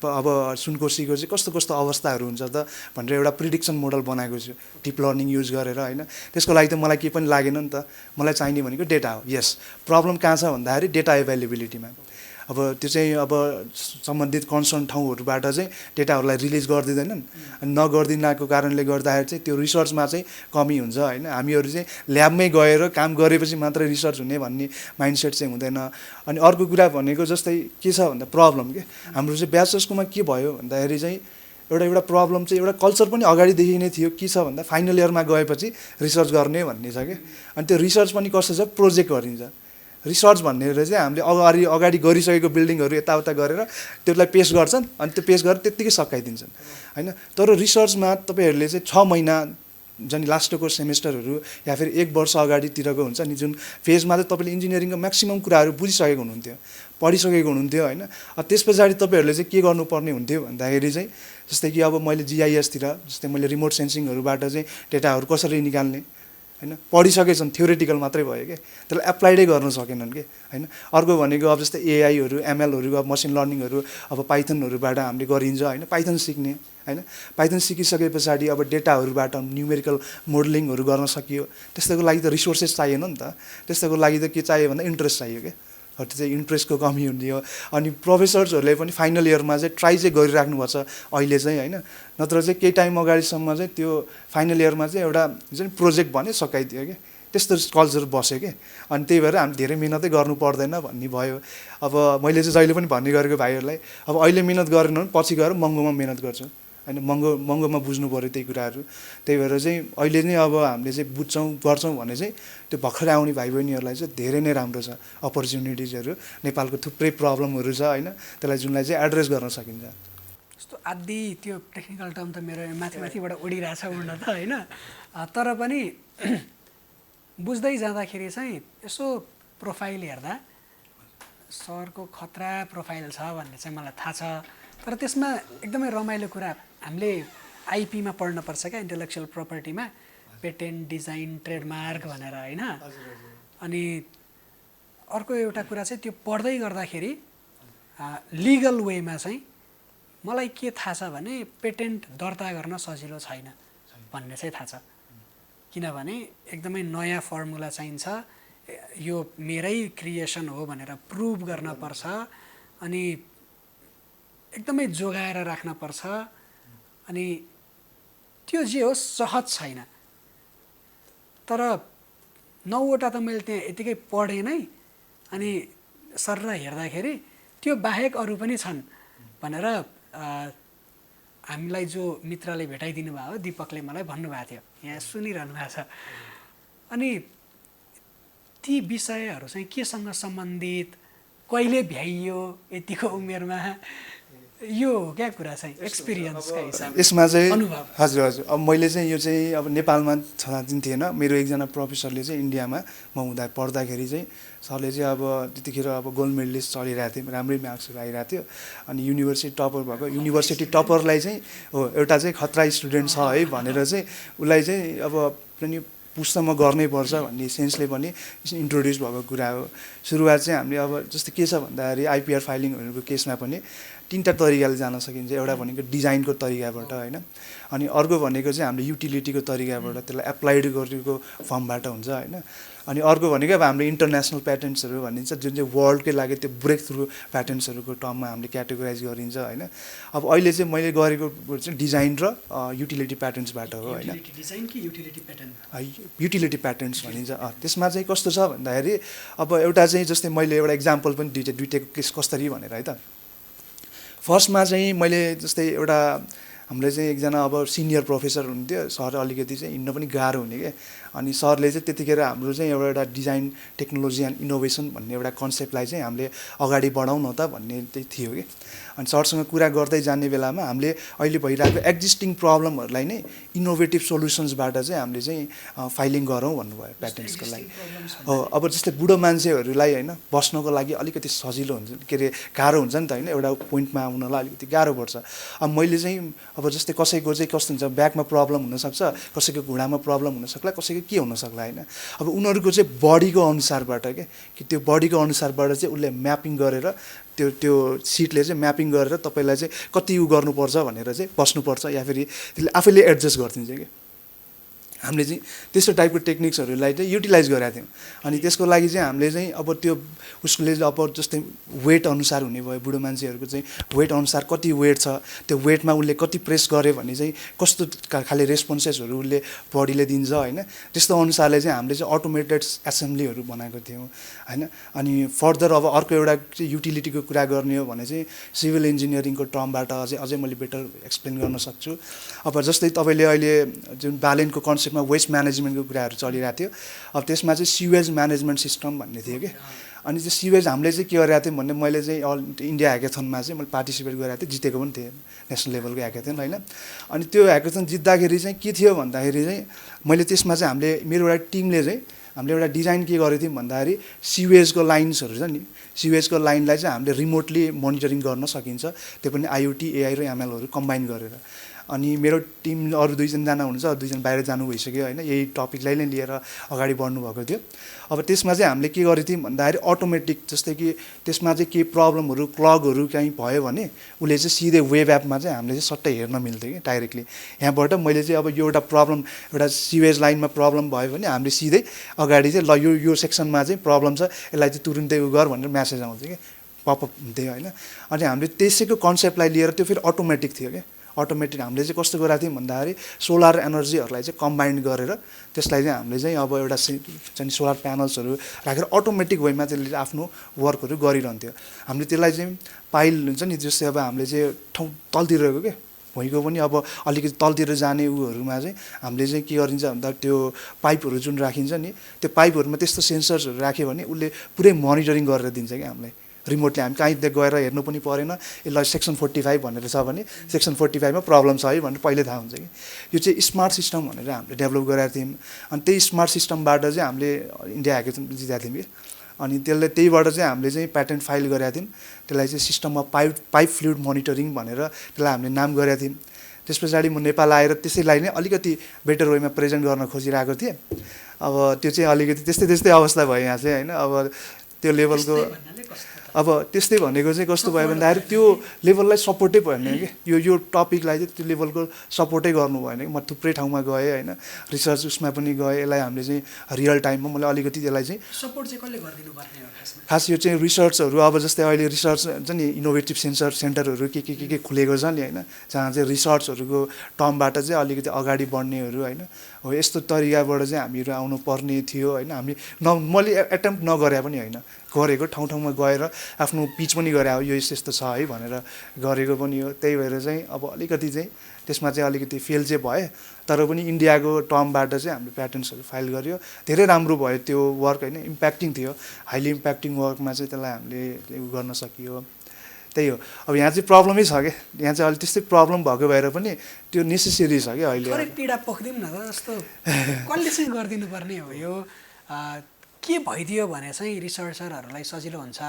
अब सुनकोसीको चाहिँ कस्तो कस्तो अवस्थाहरू हुन्छ त भनेर एउटा प्रिडिक्सन मोडल बनाएको छु डिप लर्निङ युज गरेर होइन। त्यसको लागि त मलाई केही पनि लागेन नि त। मलाई चाहिने भनेको डेटा हो। यस, प्रब्लम कहाँ छ भन्दाखेरि डेटा एभाइलेबिलिटीमा। अब त्यो चाहिँ अब सम्बन्धित कन्सर्न ठाउँहरूबाट चाहिँ डेटाहरूलाई रिलिज गरिदिँदैनन्। अनि नगरिदिनको कारणले गर्दाखेरि चाहिँ त्यो रिसर्चमा चाहिँ कमी हुन्छ होइन। हामीहरू चाहिँ ल्याबमै गएर काम गरेपछि मात्रै रिसर्च हुने भन्ने माइन्डसेट चाहिँ हुँदैन। अनि अर्को कुरा भनेको जस्तै के छ भन्दा प्रब्लम के हाम्रो चाहिँ ब्याचलर्सकोमा के भयो भन्दाखेरि चाहिँ एउटा प्रब्लम चाहिँ एउटा कल्चर पनि अगाडिदेखि नै थियो। के छ भन्दा फाइनल इयरमा गएपछि रिसर्च गर्ने भन्ने छ क्या। अनि त्यो रिसर्च पनि कस्तो छ, प्रोजेक्ट गरिन्छ। रिसर्च भनेर चाहिँ हामीले अगाडि गरिसकेको बिल्डिङहरू यताउता गरेर त्यसलाई पेस गर्छन् अनि त्यो पेस गरेर त्यत्तिकै सकाइदिन्छन् होइन। तर रिसर्चमा तपाईँहरूले चाहिँ 6 महिना जन लास्टको सेमेस्टरहरू या फेरि 1 वर्ष अगाडितिरको हुन्छ नि जुन फेजमा चाहिँ तपाईँले इन्जिनियरिङको म्याक्सिमम् कुराहरू बुझिसकेको हुनुहुन्थ्यो, पढिसकेको हुनुहुन्थ्यो होइन। त्यस पछाडि तपाईँहरूले चाहिँ के गर्नुपर्ने हुन्थ्यो भन्दाखेरि चाहिँ जस्तै कि अब मैले GISतिर जस्तै मैले रिमोट सेन्सिङहरूबाट चाहिँ डेटाहरू कसरी निकाल्ने होइन पढिसकेछन्, थ्योरेटिकल मात्रै भयो कि त्यसलाई एप्लाइडै गर्न सकेनन् कि होइन। अर्को भनेको अब जस्तै AIहरू MLहरू अब मसिन लर्निङहरू अब पाइथनहरूबाट हामीले गरिन्छ होइन। पाइथन सिक्ने होइन, पाइथन सिकिसके पछाडि अब डेटाहरूबाट न्युमेरिकल मोडलिङहरू गर्न सकियो। त्यस्तोको लागि त रिसोर्सेस चाहिएन नि त। त्यस्तोको लागि त के चाहियो भन्दा इन्ट्रेस्ट चाहियो क्या। त्यो चाहिँ इन्ट्रेस्टको कमी हुने हो। अनि प्रोफेसर्सहरूले पनि फाइनल इयरमा चाहिँ ट्राई चाहिँ गरिराख्नुपर्छ अहिले चाहिँ होइन। नत्र चाहिँ केही टाइम अगाडिसम्म चाहिँ त्यो फाइनल इयरमा चाहिँ एउटा जुन प्रोजेक्ट भने सकाइदियो कि त्यस्तो कल्चर बस्यो कि। अनि त्यही भएर हामी धेरै मिहिनेतै गर्नु पर्दैन भन्ने भयो। अब मैले चाहिँ जहिले पनि भन्ने गरेको भाइहरूलाई अब अहिले मिहिनेत गरेन भने पछि गएर महँगोमा मिहिनेत गर्छु होइन। महँगोमा बुझ्नु पऱ्यो त्यही कुराहरू। त्यही भएर चाहिँ अहिले नै अब हामीले चाहिँ बुझ्छौँ गर्छौँ भने चाहिँ त्यो भर्खरै आउने भाइ बहिनीहरूलाई चाहिँ धेरै नै राम्रो छ अपर्च्युनिटिजहरू। नेपालको थुप्रै प्रब्लमहरू छ होइन, त्यसलाई जुनलाई चाहिँ एड्रेस गर्न सकिन्छ। जस्तो आदि त्यो टेक्निकल टर्म त मेरो माथिबाट उडिरहेछ उड्न त होइन। तर पनि बुझ्दै जाँदाखेरि चाहिँ यसो प्रोफाइल हेर्दा सरको खतरा प्रोफाइल छ भन्ने चाहिँ मलाई थाहा छ। तर त्यसमा एकदमै रमाइलो कुरा हामीले आइपीमा पढ्नुपर्छ क्या, इन्टेलेक्चुअल प्रपर्टीमा पेटेन्ट डिजाइन ट्रेडमार्क भनेर होइन। अनि अर्को एउटा कुरा चाहिँ त्यो पढ्दै गर्दाखेरि लिगल वेमा चाहिँ मलाई के थाहा छ भने पेटेन्ट दर्ता गर्न सजिलो छैन भन्ने चाहिँ थाहा छ। किनभने एकदमै नयाँ फर्मुला चाहिन्छ, यो मेरै क्रिएसन हो भनेर प्रुभ गर्न पर्छ, अनि एकदमै जोगाएर राख्न पर्छ। अनि त्यो जे होस् सहज छैन। तर 9वटा त मैले त्यहाँ यतिकै पढेँ नै। अनि सर हेर्दाखेरि त्यो बाहेक अरू पनि छन् भनेर हामीलाई जो मित्रले भेटाइदिनु भयो दिपकले मलाई भन्नुभएको थियो, यहाँ सुनिरहनु भएको छ। अनि ती विषयहरू चाहिँ केसँग सम्बन्धित, कहिले भ्याइयो यतिको उमेरमा, यो क्या कुरा चाहिँ एक्सपिरियन्सका हिसाबले यसमा चाहिँ अनुभव हजुर हजुर अब मैले चाहिँ यो चाहिँ अब नेपालमा छँदा थिएन मेरो एकजना प्रोफेसरले चाहिँ इन्डियामा म पढ्दाखेरि चाहिँ सरले चाहिँ अब त्यतिखेर अब गोल्ड मेडलिस्ट चलिरहेको थियो राम्रै मार्क्सहरू आइरहेको थियो अनि युनिभर्सिटी टपर भएको युनिभर्सिटी टपरलाई चाहिँ हो एउटा चाहिँ खतरा स्टुडेन्ट छ है भनेर चाहिँ उसलाई चाहिँ अब पनि पुछ त म गर्नै पर्छ भन्ने सेन्सले पनि इन्ट्रोड्युस भएको कुरा हो सुरुवात चाहिँ हामीले अब जस्तै के छ भन्दाखेरि आइपिआर फाइलिङहरूको केसमा पनि तिनवटा तरिकाले जान सकिन्छ एउटा भनेको डिजाइनको तरिकाबाट होइन अनि अर्को भनेको चाहिँ हामीले युटिलिटीको तरिकाबाट त्यसलाई एप्लाइड गरेको फर्मबाट हुन्छ होइन अनि अर्को भनेको अब हामीले इन्टरनेसनल प्याटेन्ट्सहरू भनिन्छ जुन चाहिँ वर्ल्डकै लागि त्यो ब्रेक थ्रु प्याटेन्ट्सहरूको टर्ममा हामीले क्याटेगोराइज गरिन्छ होइन अब अहिले चाहिँ मैले गरेको चाहिँ डिजाइन र युटिलिटी प्याटेन्ट्सबाट हो होइन युटिलिटी प्याटेन्ट्स भनिन्छ त्यसमा चाहिँ कस्तो छ भन्दाखेरि अब एउटा चाहिँ जस्तै मैले एउटा इक्जाम्पल पनि दुइटैको केस कसरी भनेर है त फर्स्टमा चाहिँ मैले जस्तै एउटा हाम्रो चाहिँ एकजना अब सिनियर प्रोफेसर हुनुहुन्थ्यो सर अलिकति चाहिँ हिँड्न पनि गाह्रो हुने क्या अनि सरले चाहिँ त्यतिखेर हाम्रो चाहिँ एउटा डिजाइन टेक्नोलोजी एन्ड इनोभेसन भन्ने एउटा कन्सेप्टलाई चाहिँ हामीले अगाडि बढाउँ न त भन्ने चाहिँ थियो कि अनि सरसँग कुरा गर्दै जाने बेलामा हामीले अहिले भइरहेको एक्जिस्टिङ प्रब्लमहरूलाई नै इनोभेटिभ सोल्युसन्सबाट चाहिँ हामीले चाहिँ फाइलिङ गरौँ भन्नुभयो प्याटेन्ट्सको लागि हो अब जस्तै बुढो मान्छेहरूलाई होइन बस्नको लागि अलिकति सजिलो हुन्छ के अरे गाह्रो हुन्छ नि त होइन एउटा पोइन्टमा आउनलाई अलिकति गाह्रो पर्छ अब मैले चाहिँ अब जस्तै कसैको चाहिँ कस्तो हुन्छ ब्याकमा प्रब्लम हुनसक्छ कसैको घुँडामा प्रब्लम हुनसक्ला कसैको के हुनसक्ला होइन अब उनीहरूको चाहिँ बडीको अनुसारबाट क्या कि त्यो बडीको अनुसारबाट चाहिँ उसले म्यापिङ गरेर त्यो सिटले चाहिँ म्यापिङ गरेर तपाईँलाई चाहिँ कति उ गर्नुपर्छ भनेर चाहिँ बस्नुपर्छ या फेरि त्यसले आफैले एडजस्ट गरिदिन्छ कि हामीले चाहिँ त्यस्तो टाइपको टेक्निक्सहरूलाई चाहिँ युटिलाइज गरेका थियौँ अनि त्यसको लागि चाहिँ हामीले चाहिँ अब त्यो उसले अब जस्तै वेट अनुसार हुने भयो बुढो मान्छेहरूको चाहिँ वेट अनुसार कति वेट छ त्यो वेटमा उसले कति प्रेस गर्यो भने चाहिँ कस्तो खाले रेस्पोन्सेसहरू उसले बडीले दिन्छ होइन त्यस्तो अनुसारले चाहिँ हामीले चाहिँ अटोमेटेड एसेम्ब्लीहरू बनाएको थियौँ होइन अनि फर्दर अब अर्को एउटा चाहिँ युटिलिटीको कुरा गर्ने हो भने चाहिँ सिभिल इन्जिनियरिङको टर्मबाट अझै मैले बेटर एक्सप्लेन गर्न सक्छु अब जस्तै तपाईँले अहिले जुन ब्यालेन्सको कन्सेप्टमा वेस्ट म्यानेजमेन्टको कुराहरू चलिरहेको थियो अब त्यसमा चाहिँ सिवेज म्यानेजमेन्ट सिस्टम भन्ने थियो कि अनि त्यो सिवेज हामीले चाहिँ के गरेको थियौँ भन्ने मैले चाहिँ अल इन्डिया ह्याकाथनमा चाहिँ मैले पार्टिसिपेट गरेको थिएँ जितेको पनि थिएँ नेसनल लेभलको ह्याकाथन होइन अनि त्यो ह्याकाथन जित्दाखेरि चाहिँ के थियो भन्दाखेरि चाहिँ मैले त्यसमा चाहिँ हामीले मेरो एउटा टिमले चाहिँ हामीले एउटा डिजाइन के गरेको थियौँ भन्दाखेरि सिवेजको लाइन्सहरू छ नि सिवेजको लाइनलाई चाहिँ हामीले रिमोटली मोनिटरिङ गर्न सकिन्छ त्यो पनि आइओटी एआई र एमएलहरू कम्बाइन गरेर अनि मेरो टिम अरू दुईजना हुनुहुन्छ अरू दुईजना बाहिर जानु भइसक्यो होइन यही टपिकलाई नै लिएर अगाडि बढ्नु भएको थियो अब त्यसमा चाहिँ हामीले के गरेको थियौँ भन्दाखेरि अटोमेटिक जस्तै कि त्यसमा चाहिँ केही प्रब्लमहरू क्लगहरू कहीँ भयो भने उसले चाहिँ सिधै वेब एपमा चाहिँ हामीले चाहिँ सट्टै हेर्न मिल्थ्यो कि डाइरेक्टली यहाँबाट मैले चाहिँ अब यो एउटा प्रब्लम एउटा सिवेज लाइनमा प्रब्लम भयो भने हामीले सिधै अगाडि चाहिँ ल यो सेक्सनमा चाहिँ प्रब्लम छ यसलाई चाहिँ तुरुन्तै उ गर भनेर म्यासेज आउँथ्यो कि पपअप हुन्थ्यो होइन अनि हामीले त्यसैको कन्सेप्टलाई लिएर त्यो फेरि अटोमेटिक थियो क्या अटोमेटिक हामीले चाहिँ कस्तो गरेको थियौँ भन्दाखेरि सोलर एनर्जीहरूलाई चाहिँ कम्बाइन्ड गरेर त्यसलाई चाहिँ हामीले चाहिँ अब एउटा चाहिँ सोलर प्यानल्सहरू राखेर अटोमेटिक वेमा त्यसले आफ्नो वर्कहरू गरिरहन्थ्यो हामीले त्यसलाई चाहिँ पाइल हुन्छ नि जस्तै अब हामीले चाहिँ ठाउँ तलतिरको के भुइँको पनि अब अलिकति तलतिर जाने उहरूमा चाहिँ हामीले चाहिँ के गरिन्छ भन्दा त्यो पाइपहरू जुन राखिन्छ नि त्यो पाइपहरूमा त्यस्तो सेन्सर्सहरू राख्यो भने उसले पुरै मोनिटरिङ गरेर दिन्छ क्या हामीलाई रिमोटली हामी कहीँ गएर हेर्नु पनि परेन यसलाई सेक्सन 45 भनेर छ भने सेक्सन 45 मा प्रब्लम छ है भनेर पहिले थाहा हुन्छ कि यो चाहिँ स्मार्ट सिस्टम भनेर हामीले डेभलप गरेका थियौँ अनि त्यही स्मार्ट सिस्टमबाट चाहिँ हामीले इन्डिया ह्याकाथन जितेका थियौँ कि अनि त्यहीबाट चाहिँ हामीले चाहिँ प्याटेन्ट फाइल गरेका थियौँ त्यसलाई चाहिँ सिस्टममा पाइप फ्लुइड मोनिटरिङ भनेर त्यसलाई हामीले नाम गरेका थियौँ त्यस पछाडि म नेपाल आएर त्यसैलाई नै अलिकति बेटर वेमा प्रेजेन्ट गर्न खोजिरहेको थिएँ अब त्यो चाहिँ अलिकति त्यस्तै अवस्था भयो यहाँ चाहिँ होइन अब त्यो लेभलको अब त्यस्तै भनेको चाहिँ कस्तो भयो भन्दाखेरि त्यो लेभललाई सपोर्टै भएन कि यो टपिकलाई चाहिँ त्यो लेभलको सपोर्टै गर्नु भएन कि म थुप्रै ठाउँमा गएँ होइन रिसर्च उसमा पनि गएँ यसलाई हामीले चाहिँ रियल टाइममा मैले अलिकति त्यसलाई चाहिँ सपोर्ट चाहिँ कसले गरिदिनु पर्ने हो खास यो चाहिँ रिसर्चहरू अब जस्तै अहिले रिसर्च हुन्छ नि इनोभेटिभ सेन्टरहरू के खुलेको छ नि होइन जहाँ चाहिँ रिसर्चहरूको टर्मबाट चाहिँ अलिकति अगाडि बढ्नेहरू होइन हो यस्तो तरिकाबाट चाहिँ हामीहरू आउनु पर्ने थियो होइन हामी मैले एटेम्प्ट नगरे पनि होइन गरेको ठाउँ गएर आफ्नो पिच पनि गरे यो यस्तो छ है भनेर गरेको पनि हो त्यही भएर चाहिँ अब अलिकति चाहिँ त्यसमा चाहिँ अलिकति फेल चाहिँ भए तर पनि इन्डियाको टर्मबाट चाहिँ हामीले प्याटेन्ट्सहरू फाइल गर्यो धेरै राम्रो भयो त्यो वर्क होइन इम्प्याक्टिङ थियो हाइली इम्प्याक्टिङ वर्कमा चाहिँ त्यसलाई हामीले उ गर्न सकियो त्यही हो। अब यहाँ चाहिँ प्रब्लमै छ क्या, यहाँ चाहिँ अहिले त्यस्तै प्रब्लम भएको भएर पनि त्यो नेसेसरी छ क्या अहिले। थोरै पीडा पोखिदिउँ न त, जस्तो कसले चाहिँ गरिदिनु पर्ने हो यो, के भइदियो भने चाहिँ रिसर्चरहरूलाई सजिलो हुन्छ,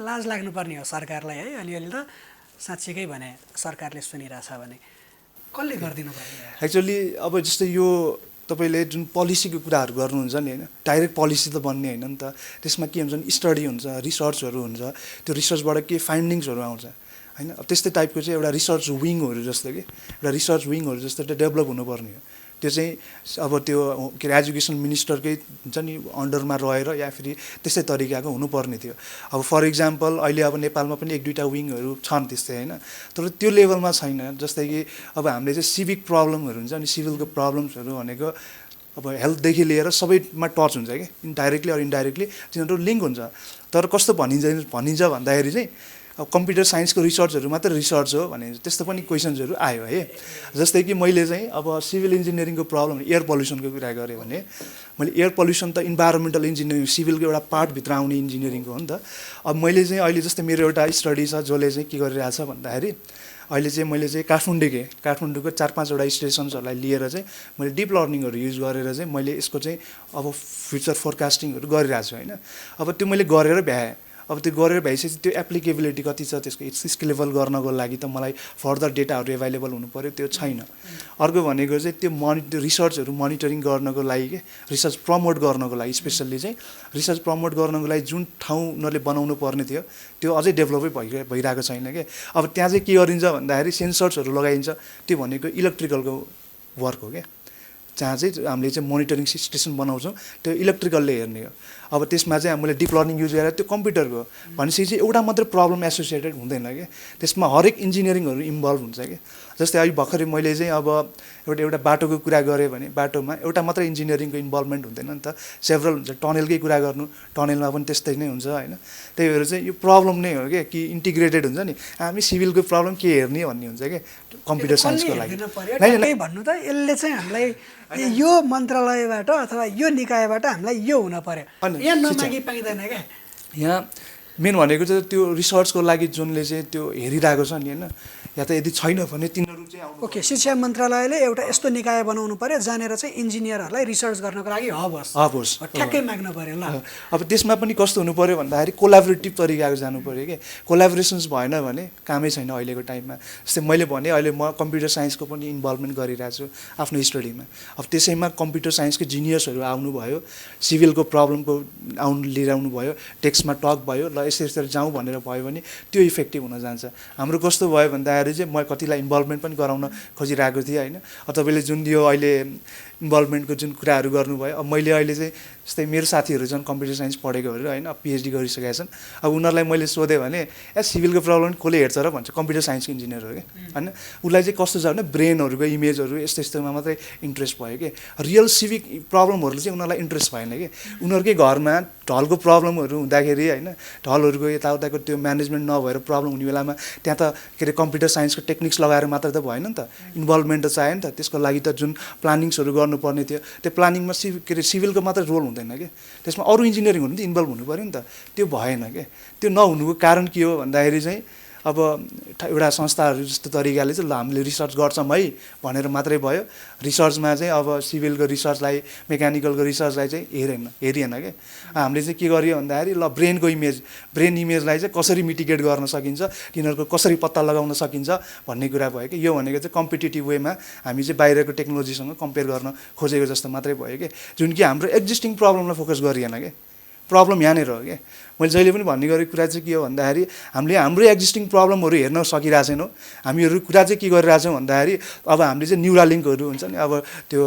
लाज लाग्नुपर्ने हो सरकारलाई है अलिअलि त, साँच्चीकै भने सरकारले सुनिरहेछ भने कसले गरिदिनु पर्ने? एक्चुअली अब जस्तै यो तपाईँले जुन पोलिसीको कुराहरू गर्नुहुन्छ नि होइन, डाइरेक्ट पोलिसी त बन्ने होइन नि त, त्यसमा के हुन्छ भने स्टडी हुन्छ, रिसर्चहरू हुन्छ, त्यो रिसर्चबाट के फाइन्डिङ्सहरू आउँछ होइन। अब त्यस्तै टाइपको चाहिँ एउटा रिसर्च विङहरू जस्तो कि एउटा रिसर्च विङहरू जस्तो त्यो डेभलप हुनुपर्ने हो। त्यो चाहिँ अब त्यो के अरे एजुकेसन मिनिस्टरकै हुन्छ नि अन्डरमा रहेर या फेरि त्यस्तै तरिकाको हुनुपर्ने थियो। अब फर इक्जाम्पल अहिले अब नेपालमा पनि 1-2टा विङहरू छन् त्यस्तै होइन, तर त्यो लेभलमा छैन। जस्तै कि अब हामीले चाहिँ सिभिक प्रब्लमहरू हुन्छ नि, सिभिलको प्रब्लम्सहरू भनेको अब हेल्थदेखि लिएर सबैमा टच हुन्छ कि, इन्डाइरेक्टली अर इन्डाइरेक्टली तिनीहरू लिङ्क हुन्छ। तर कस्तो भनिन्छ भन्दाखेरि चाहिँ अब कम्प्युटर साइन्सको रिसर्चहरू मात्र रिसर्च हो भने त्यस्तो पनि क्वेसन्सहरू आयो है। जस्तै कि मैले चाहिँ अब सिभिल इन्जिनियरिङको प्रब्लम एयर पल्युसनको कुरा गरेँ भने, मैले एयर पल्युसन त इन्भाइरोमेन्टल इन्जिनियरिङ सिभिलको एउटा पार्टभित्र आउने इन्जिनियरिङको हो नि त। अब मैले चाहिँ अहिले जस्तै मेरो एउटा स्टडी छ जसले चाहिँ के गरिरहेछ भन्दाखेरि, अहिले चाहिँ मैले चाहिँ काठमाडौँको 4-5वटा स्टेसन्सहरूलाई लिएर चाहिँ मैले डिप लर्निङहरू युज गरेर चाहिँ मैले यसको चाहिँ अब फ्युचर फोरकास्टिङहरू गरिरहेको छु होइन। अब त्यो मैले गरेर भ्याएँ। अब त्यो गरेर भइसकेपछि त्यो एप्लिकेबिलिटी कति छ त्यसको स्केलेबल गर्नको लागि त मलाई फर्दर डेटाहरू एभाइलेबल हुनु पऱ्यो, त्यो छैन। अर्को भनेको चाहिँ त्यो रिसर्चहरू मोनिटरिङ गर्नको लागि के, रिसर्च प्रमोट गर्नको लागि स्पेसल्ली चाहिँ रिसर्च प्रमोट गर्नको लागि जुन ठाउँ उनीहरूले बनाउनु पर्ने थियो त्यो अझै डेभलपै भइरहेको छैन क्या। अब त्यहाँ चाहिँ के गरिन्छ भन्दाखेरि सेन्सर्सहरू लगाइन्छ, त्यो भनेको इलेक्ट्रिकलको वर्क हो क्या, जहाँ चाहिँ हामीले चाहिँ मोनिटरिङ स्टेसन बनाउँछौँ त्यो इलेक्ट्रिकलले हेर्ने हो। अब त्यसमा चाहिँ मैले डिप लर्निङ युज गरेर त्यो कम्प्युटरको भनेपछि चाहिँ एउटा मात्रै प्रब्लम एसोसिएटेड हुँदैन क्या, त्यसमा हरेक इन्जिनियरिङहरू इन्भल्भ हुन्छ क्या। जस्तै अहिले भर्खरै मैले चाहिँ अब एउटा बाटोको कुरा गरेँ भने बाटोमा एउटा मात्रै इन्जिनियरिङको इन्भल्भमेन्ट हुँदैन नि त, सेभरल हुन्छ। टनलकै कुरा गर्नु, टनलमा पनि त्यस्तै नै हुन्छ होइन। त्यही भएर चाहिँ यो प्रब्लम नै हो क्या कि इन्टिग्रेटेड हुन्छ नि, हामी सिभिलको प्रब्लम के हेर्ने भन्ने हुन्छ क्या कम्प्युटर साइन्सको लागि। भन्नु त यसले चाहिँ हामीलाई यो मन्त्रालयबाट अथवा यो निकायबाट हामीलाई यो हुन पर्यो, यहाँ नमागी पाइँदैन क्या। यहाँ मेन भनेको चाहिँ त्यो रिसर्चको लागि जुनले चाहिँ त्यो हेरिरहेको छ नि होइन, या त यदि छैन भने तिनीहरू चाहिँ ओके, शिक्षा मन्त्रालयले एउटा यस्तो निकाय बनाउनु पर्यो जहाँनिर चाहिँ इन्जिनियरहरूलाई रिसर्च गर्नको लागि हब होस्, ठ्याक्कै माग्नु पर्यो ल। अब त्यसमा पनि कस्तो हुनु पर्यो भन्दाखेरि कोलाबोरेटिभ तरिकाको जानु पर्यो कि, कोलाबोरेसन्स भएन भने कामै छैन अहिलेको टाइममा। जस्तै मैले भने अहिले म कम्प्युटर साइन्सको पनि इन्भल्भमेन्ट गरिरहेको छु आफ्नो स्टडीमा। अब त्यसैमा कम्प्युटर साइन्सको जिनियर्सहरू आउनुभयो, सिभिलको प्रब्लमको लिइरहनु भयो, टेक्स्टमा टक भयो, ल यसरी जाउँ भनेर भयो भने त्यो इफेक्टिभ हुन जान्छ। हाम्रो कस्तो भयो भन्दाखेरि चाहिँ म कतिलाई इन्भल्भमेन्ट पनि गराउन खोजिरहेको थिएँ होइन। तपाईँले जुन यो अहिले इन्भल्भमेन्टको जुन कुराहरू गर्नुभयो, अब मैले अहिले चाहिँ जस्तै मेरो साथीहरू छन् कम्प्युटर साइन्स पढेकोहरू होइन, अब पिएचडी गरिसकेका छन्। अब उनीहरूलाई मैले सोधेँ भने सिभिलको प्रब्लम कसले हेर्छ र भन्छ कम्प्युटर साइन्सको इन्जिनियर हो क्या होइन। उसलाई चाहिँ कस्तो छ भने ब्रेनहरूको इमेजहरू यस्तोमा मात्रै इन्ट्रेस्ट भयो कि, रियल सिभिक प्रब्लमहरू चाहिँ उनीहरूलाई इन्ट्रेस्ट भएन कि। उनीहरूकै घरमा ढलको प्रब्लमहरू हुँदाखेरि होइन, ढलहरूको यताउताको त्यो म्यानेजमेन्ट नभएर प्रब्लम हुने बेलामा त्यहाँ त के अरे कम्प्युटर साइन्सको टेक्निक्स लगाएर मात्र त भएन नि त, इन्भल्भमेन्ट त चाहियो नि त। त्यसको लागि त जुन प्लानिङ्सहरू गर्नुपर्ने थियो त्यो प्लानिङमा के अरे सिभिलको मात्रै रोल हुँदैन कि, त्यसमा अरू इन्जिनियरिङहरू पनि इन्भल्भ हुनु पऱ्यो नि त, त्यो भएन क्या। त्यो नहुनुको कारण के हो भन्दाखेरि चाहिँ अब एउटा संस्थाहरू जस्तो तरिकाले चाहिँ ल हामीले रिसर्च गर्छौँ है भनेर मात्रै भयो, रिसर्चमा चाहिँ अब सिभिलको रिसर्चलाई मेकानिकलको रिसर्चलाई चाहिँ हेरिएन क्या। हामीले चाहिँ के गरियो भन्दाखेरि ल ब्रेन इमेजलाई चाहिँ कसरी मिटिगेट गर्न सकिन्छ, तिनीहरूको कसरी पत्ता लगाउन सकिन्छ भन्ने कुरा भयो कि। यो भनेको चाहिँ कम्पिटेटिभ वेमा हामी चाहिँ बाहिरको टेक्नोलोजीसँग कम्पेयर गर्न खोजेको जस्तो मात्रै भयो कि, जुन कि हाम्रो एक्जिस्टिङ प्रब्लमलाई फोकस गरिएन क्या। प्रब्लम यहाँनिर हो क्या। मैले जहिले पनि भन्ने गरेको कुरा चाहिँ के हो भन्दाखेरि हामीले हाम्रो एक्जिस्टिङ प्रब्लमहरू हेर्न सकिरहेको छैनौँ। हामीहरू कुरा चाहिँ के गरिरहेछौँ भन्दाखेरि अब हामीले चाहिँ न्युरालिङ्कहरू हुन्छ नि, अब त्यो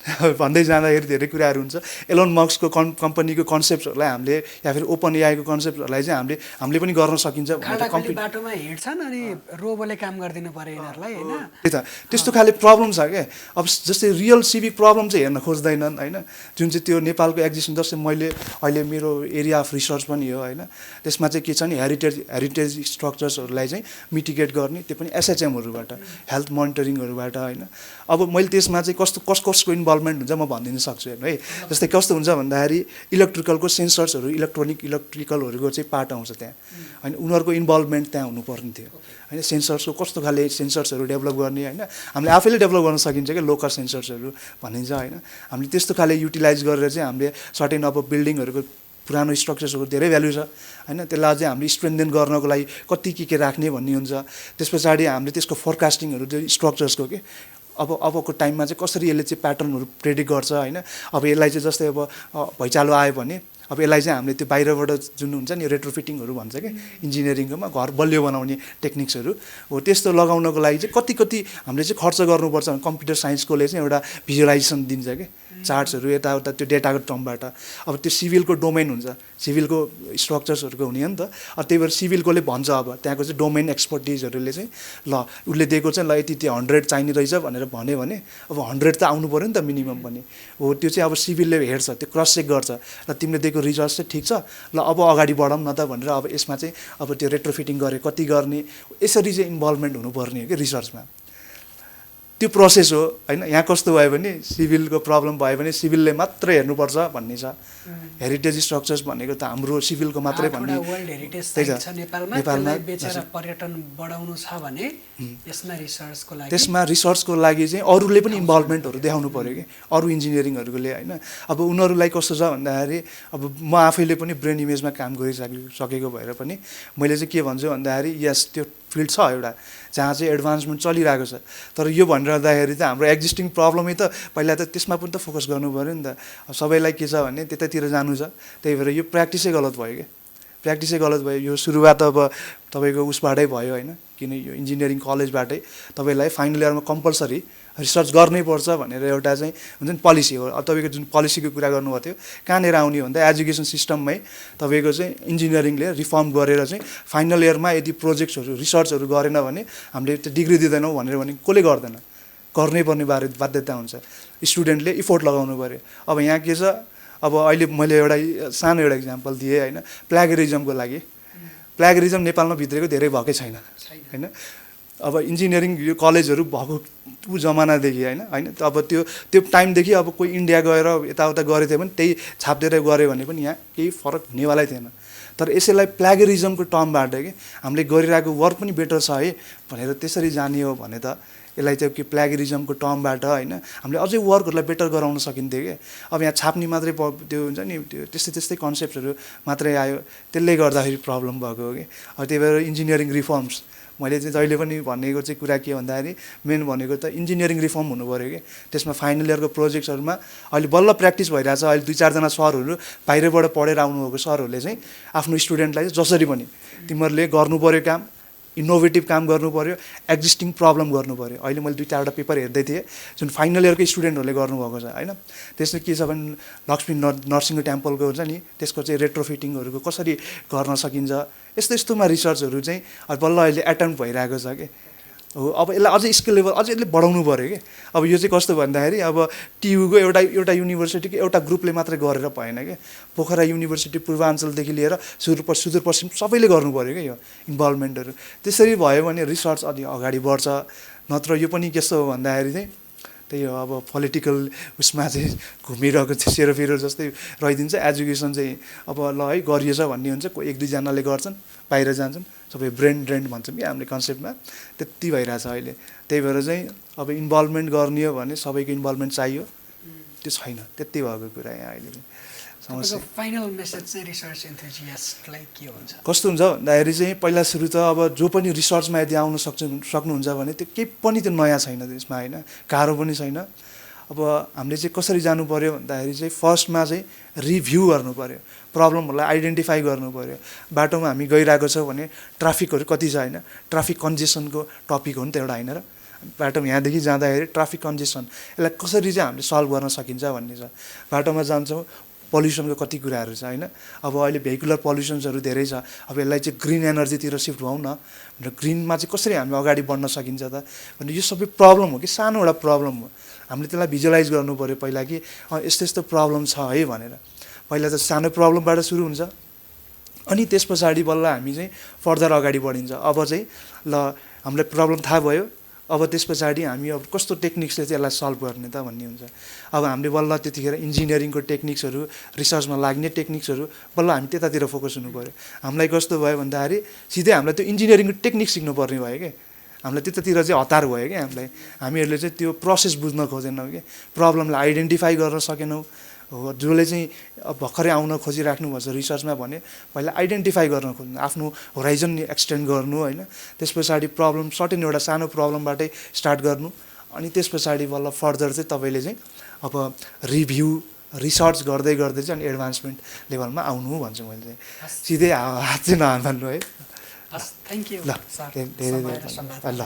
भन्दै जाँदाखेरि धेरै कुराहरू हुन्छ। एलोन मस्कको कम्पनीको कन्सेप्टहरूलाई हामीले या फेरि ओपन एआईको कन्सेप्टहरूलाई चाहिँ हामीले पनि गर्न सकिन्छ। बाटोमा हिँड्छन् अनि रोबोले काम गरिदिनु पर्यो यिनीहरूलाई होइन, त्यही त त्यस्तो खाले प्रब्लम छ क्या। अब जस्तै रियल सिभिक प्रब्लम चाहिँ हेर्न खोज्दैनन् होइन, जुन चाहिँ त्यो नेपालको एक्जिस्टिङ। जस्तै मैले अहिले मेरो एरिया अफ रिसर्च पनि हो होइन, त्यसमा चाहिँ के छ नि हेरिटेज स्ट्रक्चर्सहरूलाई चाहिँ मिटिगेट गर्ने, त्यो पनि एसएचएमहरूबाट, हेल्थ मोनिटरिङहरूबाट होइन। अब मैले त्यसमा चाहिँ कसको इन्भल्भमेन्ट हुन्छ म भनिदिन सक्छु हेर्नु है। जस्तै कस्तो हुन्छ भन्दाखेरि इलेक्ट्रिकलको सेन्सर्सहरू इलेक्ट्रिकलहरूको चाहिँ पार्ट आउँछ त्यहाँ होइन, उनीहरूको इन्भल्भमेन्ट त्यहाँ हुनुपर्ने थियो होइन। सेन्सर्सको कस्तो खाले सेन्सर्सहरू डेभलप गर्ने होइन, हामीले आफैले डेभलप गर्न सकिन्छ क्या, लोकल सेन्सर्सहरू भनिन्छ होइन। हामीले त्यस्तो खाले युटिलाइज गरेर चाहिँ हामीले सर्टेन अब बिल्डिङहरूको पुरानो स्ट्रक्चर्सहरू धेरै भ्यालु छ होइन, त्यसलाई अझै हामीले स्ट्रेन्थेन गर्नको लागि कति के राख्ने भन्ने हुन्छ। त्यस पछाडि हामीले त्यसको फोरकास्टिङहरू त्यो स्ट्रक्चर्सको के अबको टाइममा चाहिँ कसरी यसले चाहिँ प्याटर्नहरू प्रेडिक्ट गर्छ होइन। अब यसलाई चाहिँ जस्तै अब भुइँचालो आयो भने अब यसलाई चाहिँ हामीले त्यो बाहिरबाट जुन हुन्छ नि रेट्रोफिटिङहरू भन्छ क्या इन्जिनियरिङकोमा, घर बलियो बनाउने टेक्निक्सहरू हो, त्यस्तो लगाउनको लागि चाहिँ कति हामीले चाहिँ खर्च गर्नुपर्छ भने कम्प्युटर साइन्सकोले चाहिँ एउटा भिजुअलाइजेसन दिन्छ कि चार्ट्सहरू यताउता त्यो डेटाको टर्मबाट। अब त्यो सिभिलको डोमेन हुन्छ, सिभिलको स्ट्रक्चर्सहरूको हुने हो नि त, त्यही भएर सिभिलकोले भन्छ अब त्यहाँको चाहिँ डोमेन एक्सपर्टिजहरूले चाहिँ ल उसले दिएको चाहिँ ल यति त्यो 100 चाहिने रहेछ भनेर भन्यो भने अब 100 त आउनु पऱ्यो नि त मिनिमम पनि हो। त्यो चाहिँ अब सिभिलले हेर्छ, त्यो क्रस चेक गर्छ र तिमीले दिएको रिजल्ट चाहिँ ठिक छ, ल अब अगाडि बढाउँ न त भनेर अब यसमा चाहिँ अब त्यो रेट्रोफिटिङ गरे कति गर्ने, यसरी चाहिँ इन्भल्भमेन्ट हुनुपर्ने हो कि रिसर्चमा। त्यो प्रोसेस हो होइन। यहाँ कस्तो भयो भने सिभिलको प्रब्लम भयो भने सिभिलले मात्र हेर्नुपर्छ भन्ने छ। हेरिटेज स्ट्रक्चर्स भनेको त हाम्रो सिभिलको मात्रै भन्ने, वर्ल्ड हेरिटेज साइट छ नेपालमा बेचेर पर्यटन बढाउनु छ भने त्यसमा रिसर्चको लागि चाहिँ अरूले पनि इन्भल्भमेन्टहरू देखाउनु पऱ्यो कि, अरू इन्जिनियरिङहरूले होइन। अब उनीहरूलाई कस्तो छ भन्दाखेरि अब म आफैले पनि ब्रेन इमेजमा काम गरिसकेको भएर पनि मैले चाहिँ के भन्छु भन्दाखेरि यस त्यो फिल्ड छ एउटा जहाँ चाहिँ एडभान्समेन्ट चलिरहेको छ, तर यो भनिरहँदाखेरि त हाम्रो एक्जिस्टिङ प्रब्लमै त पहिला त त्यसमा पनि त फोकस गर्नु पऱ्यो नि त। अब सबैलाई के छ भने त्यतातिर जानु छ, त्यही भएर यो प्र्याक्टिसै गलत भयो क्या, प्र्याक्टिसै गलत भयो। यो सुरुवात अब तपाईँको उसबाटै भयो होइन, किन यो इन्जिनियरिङ कलेजबाटै तपाईँलाई फाइनल इयरमा कम्पलसरी रिसर्च गर्नै पर्छ भनेर एउटा चाहिँ हुन्छ नि पोलिसी हो। अब तपाईँको जुन पोलिसीको कुरा गर्नुभएको थियो कहाँनिर आउने भन्दा एजुकेसन सिस्टममै तपाईँको चाहिँ इन्जिनियरिङले रिफर्म गरेर चाहिँ फाइनल इयरमा यदि प्रोजेक्ट्सहरू रिसर्चहरू गरेन भने हामीले त्यो डिग्री दिँदैनौँ भनेर भने कसले गर्दैन, गर्नै पर्ने बाध्यता हुन्छ। स्टुडेन्टले इफोर्ट लगाउनु पऱ्यो। अब यहाँ के छ, अब अहिले मैले एउटा सानो एउटा इक्जाम्पल दिएँ होइन, प्ल्यागरिजमको लागि। प्ल्यागरिजम नेपालमा भित्रेको धेरै भएकै छैन होइन। अब इन्जिनियरिङ यो कलेजहरू भएको ऊ जमानादेखि होइन अब त्यो टाइमदेखि अब कोही इन्डिया गएर यताउता गरेको थियो भने त्यही छापिदिएर गऱ्यो भने पनि यहाँ केही फरक हुनेवालै थिएन। तर यसैलाई प्ल्यागरिजमको टर्मबाट कि हामीले गरिरहेको वर्क पनि बेटर छ है भनेर त्यसरी जाने हो भने त यसलाई चाहिँ के प्ल्यागरिजमको टर्मबाट होइन हामीले अझै वर्कहरूलाई बेटर गराउन सकिन्थ्यो कि। अब यहाँ छाप्ने मात्रै त्यो हुन्छ नि त्यो त्यस्तै कन्सेप्टहरू मात्रै आयो, त्यसले गर्दाखेरि प्रब्लम भएको हो कि। अब त्यही भएर इन्जिनियरिङ रिफर्म्स मैले चाहिँ जहिले पनि भनेको चाहिँ कुरा के भन्दाखेरि मेन भनेको त इन्जिनियरिङ रिफर्म हुनु पऱ्यो कि। त्यसमा फाइनल इयरको प्रोजेक्ट्सहरूमा अहिले बल्ल प्र्याक्टिस भइरहेछ। अहिले 2-4जना सरहरू बाहिरबाट पढेर आउनुभएको सरहरूले चाहिँ आफ्नो स्टुडेन्टलाई जसरी पनि तिमीहरूले गर्नु पऱ्यो काम, इनोभेटिभ काम गर्नु पऱ्यो, एक्जिस्टिङ प्रब्लम गर्नु पऱ्यो। अहिले मैले 2-4वटा पेपर हेर्दै थिएँ जुन फाइनल इयरकै स्टुडेन्टहरूले गर्नुभएको छ होइन। त्यसमा के छ भने लक्ष्मी नरसिंह टेम्पलको हुन्छ नि त्यसको चाहिँ रेट्रोफिटिङहरूको कसरी गर्न सकिन्छ, यस्तोमा रिसर्चहरू चाहिँ बल्ल अहिले एटेम्प्ट भइरहेको छ कि हो। अब यसलाई अझै स्किल लेभल अझै यसले बढाउनु पऱ्यो कि। अब यो चाहिँ कस्तो भन्दाखेरि अब टियुको एउटा युनिभर्सिटीको एउटा ग्रुपले मात्रै गरेर भएन कि, पोखरा युनिभर्सिटी पूर्वाञ्चलदेखि लिएर सुदूरपश्चिम सबैले गर्नु पऱ्यो क्या यो इन्भल्भमेन्टहरू। त्यसरी भयो भने रिसर्च अलि अगाडि बढ्छ। नत्र यो पनि कस्तो हो भन्दाखेरि चाहिँ त्यही हो अब पोलिटिकल उसमा चाहिँ घुमिरहेको चाहिँ सेरोफेरो जस्तै रहिदिन्छ। एजुकेसन चाहिँ अब ल है गरिएछ भन्ने हुन्छ, कोही 1-2जनाले गर्छन् बाहिर जान्छन्, सबै ब्रेन ड्रेन भन्छौँ कि हामीले कन्सेप्टमा, त्यति भइरहेछ अहिले। त्यही भएर चाहिँ अब इन्भल्भमेन्ट गर्ने हो भने सबैको इन्भल्भमेन्ट चाहियो, त्यो छैन, त्यति भएको कुरा यहाँ अहिले समस्या। फाइनल मेसेज चाहिँ रिसर्च एन्थुजियास्टलाई के हुन्छ? कस्तो हुन्छ भन्दाखेरि चाहिँ पहिला सुरु त अब जो पनि रिसर्चमा यदि आउन सक्नुहुन्छ भने त्यो केही पनि त्यो नयाँ छैन त्यसमा होइन, गाह्रो पनि छैन। अब हामीले चाहिँ कसरी जानु पऱ्यो भन्दाखेरि चाहिँ फर्स्टमा चाहिँ रिभ्यू गर्नु पऱ्यो, प्रब्लमहरूलाई आइडेन्टिफाई गर्नु पऱ्यो। बाटोमा हामी गइरहेको छौँ भने ट्राफिकहरू कति छ होइन, ट्राफिक कन्जेसनको टपिक हो नि त एउटा होइन र। बाटोमा यहाँदेखि जाँदाखेरि ट्राफिक कन्जेसन यसलाई कसरी चाहिँ हामीले सल्भ गर्न सकिन्छ भन्ने छ। बाटोमा जान्छौँ पल्युसनको कति कुराहरू छ होइन। अब अहिले भेहिकुलर पल्युसन्सहरू धेरै छ, अब यसलाई चाहिँ ग्रिन एनर्जीतिर सिफ्ट भयौँ न भनेर ग्रिनमा चाहिँ कसरी हामी अगाडि बढ्न सकिन्छ त भने यो सबै प्रब्लम हो कि, सानो एउटा प्रब्लम हो। हामीले त्यसलाई भिजुअलाइज गर्नु पऱ्यो पहिला कि यस्तो प्रब्लम छ है भनेर। पहिला त सानो प्रब्लमबाट सुरु हुन्छ अनि त्यस पछाडि बल्ल हामी चाहिँ फर्दर अगाडि बढिन्छ। अब चाहिँ ल हामीलाई प्रब्लम थाहा भयो, अब त्यस पछाडि हामी अब कस्तो टेक्निक्सले चाहिँ यसलाई सल्भ गर्ने त भन्ने हुन्छ। अब हामीले बल्ल त्यतिखेर इन्जिनियरिङको टेक्निक्सहरू, रिसर्चमा लाग्ने टेक्निक्सहरू बल्ल हामी त्यतातिर फोकस हुनु पऱ्यो। हामीलाई कस्तो भयो भन्दाखेरि सिधै हामीलाई त्यो इन्जिनियरिङको टेक्निक सिक्नुपर्ने भयो क्या, हामीलाई त्यतातिर चाहिँ हतार भयो क्या हामीलाई। हामीहरूले चाहिँ त्यो प्रोसेस बुझ्न खोजेनौँ कि, प्रब्लमलाई आइडेन्टिफाई गर्न सकेनौँ। हो, जसले चाहिँ अब भर्खरै आउन खोजिराख्नुपर्छ रिसर्चमा भने पहिला आइडेन्टिफाई गर्न खोज्नु, आफ्नो होराइजन एक्सटेन्ड गर्नु होइन। त्यस पछाडि प्रब्लम सर्टेन एउटा सानो प्रब्लमबाटै स्टार्ट गर्नु, अनि त्यस पछाडि बल्ल फर्दर चाहिँ तपाईँले चाहिँ अब रिभ्यू रिसर्च गर्दै गर्दै चाहिँ अनि एडभान्समेन्ट लेभलमा आउनु भन्छु मैले चाहिँ। सिधै हात चाहिँ नहाल्नु है। हस्, थ्याङ्क यू ल सर, धेरै समय र सम्मान। ल।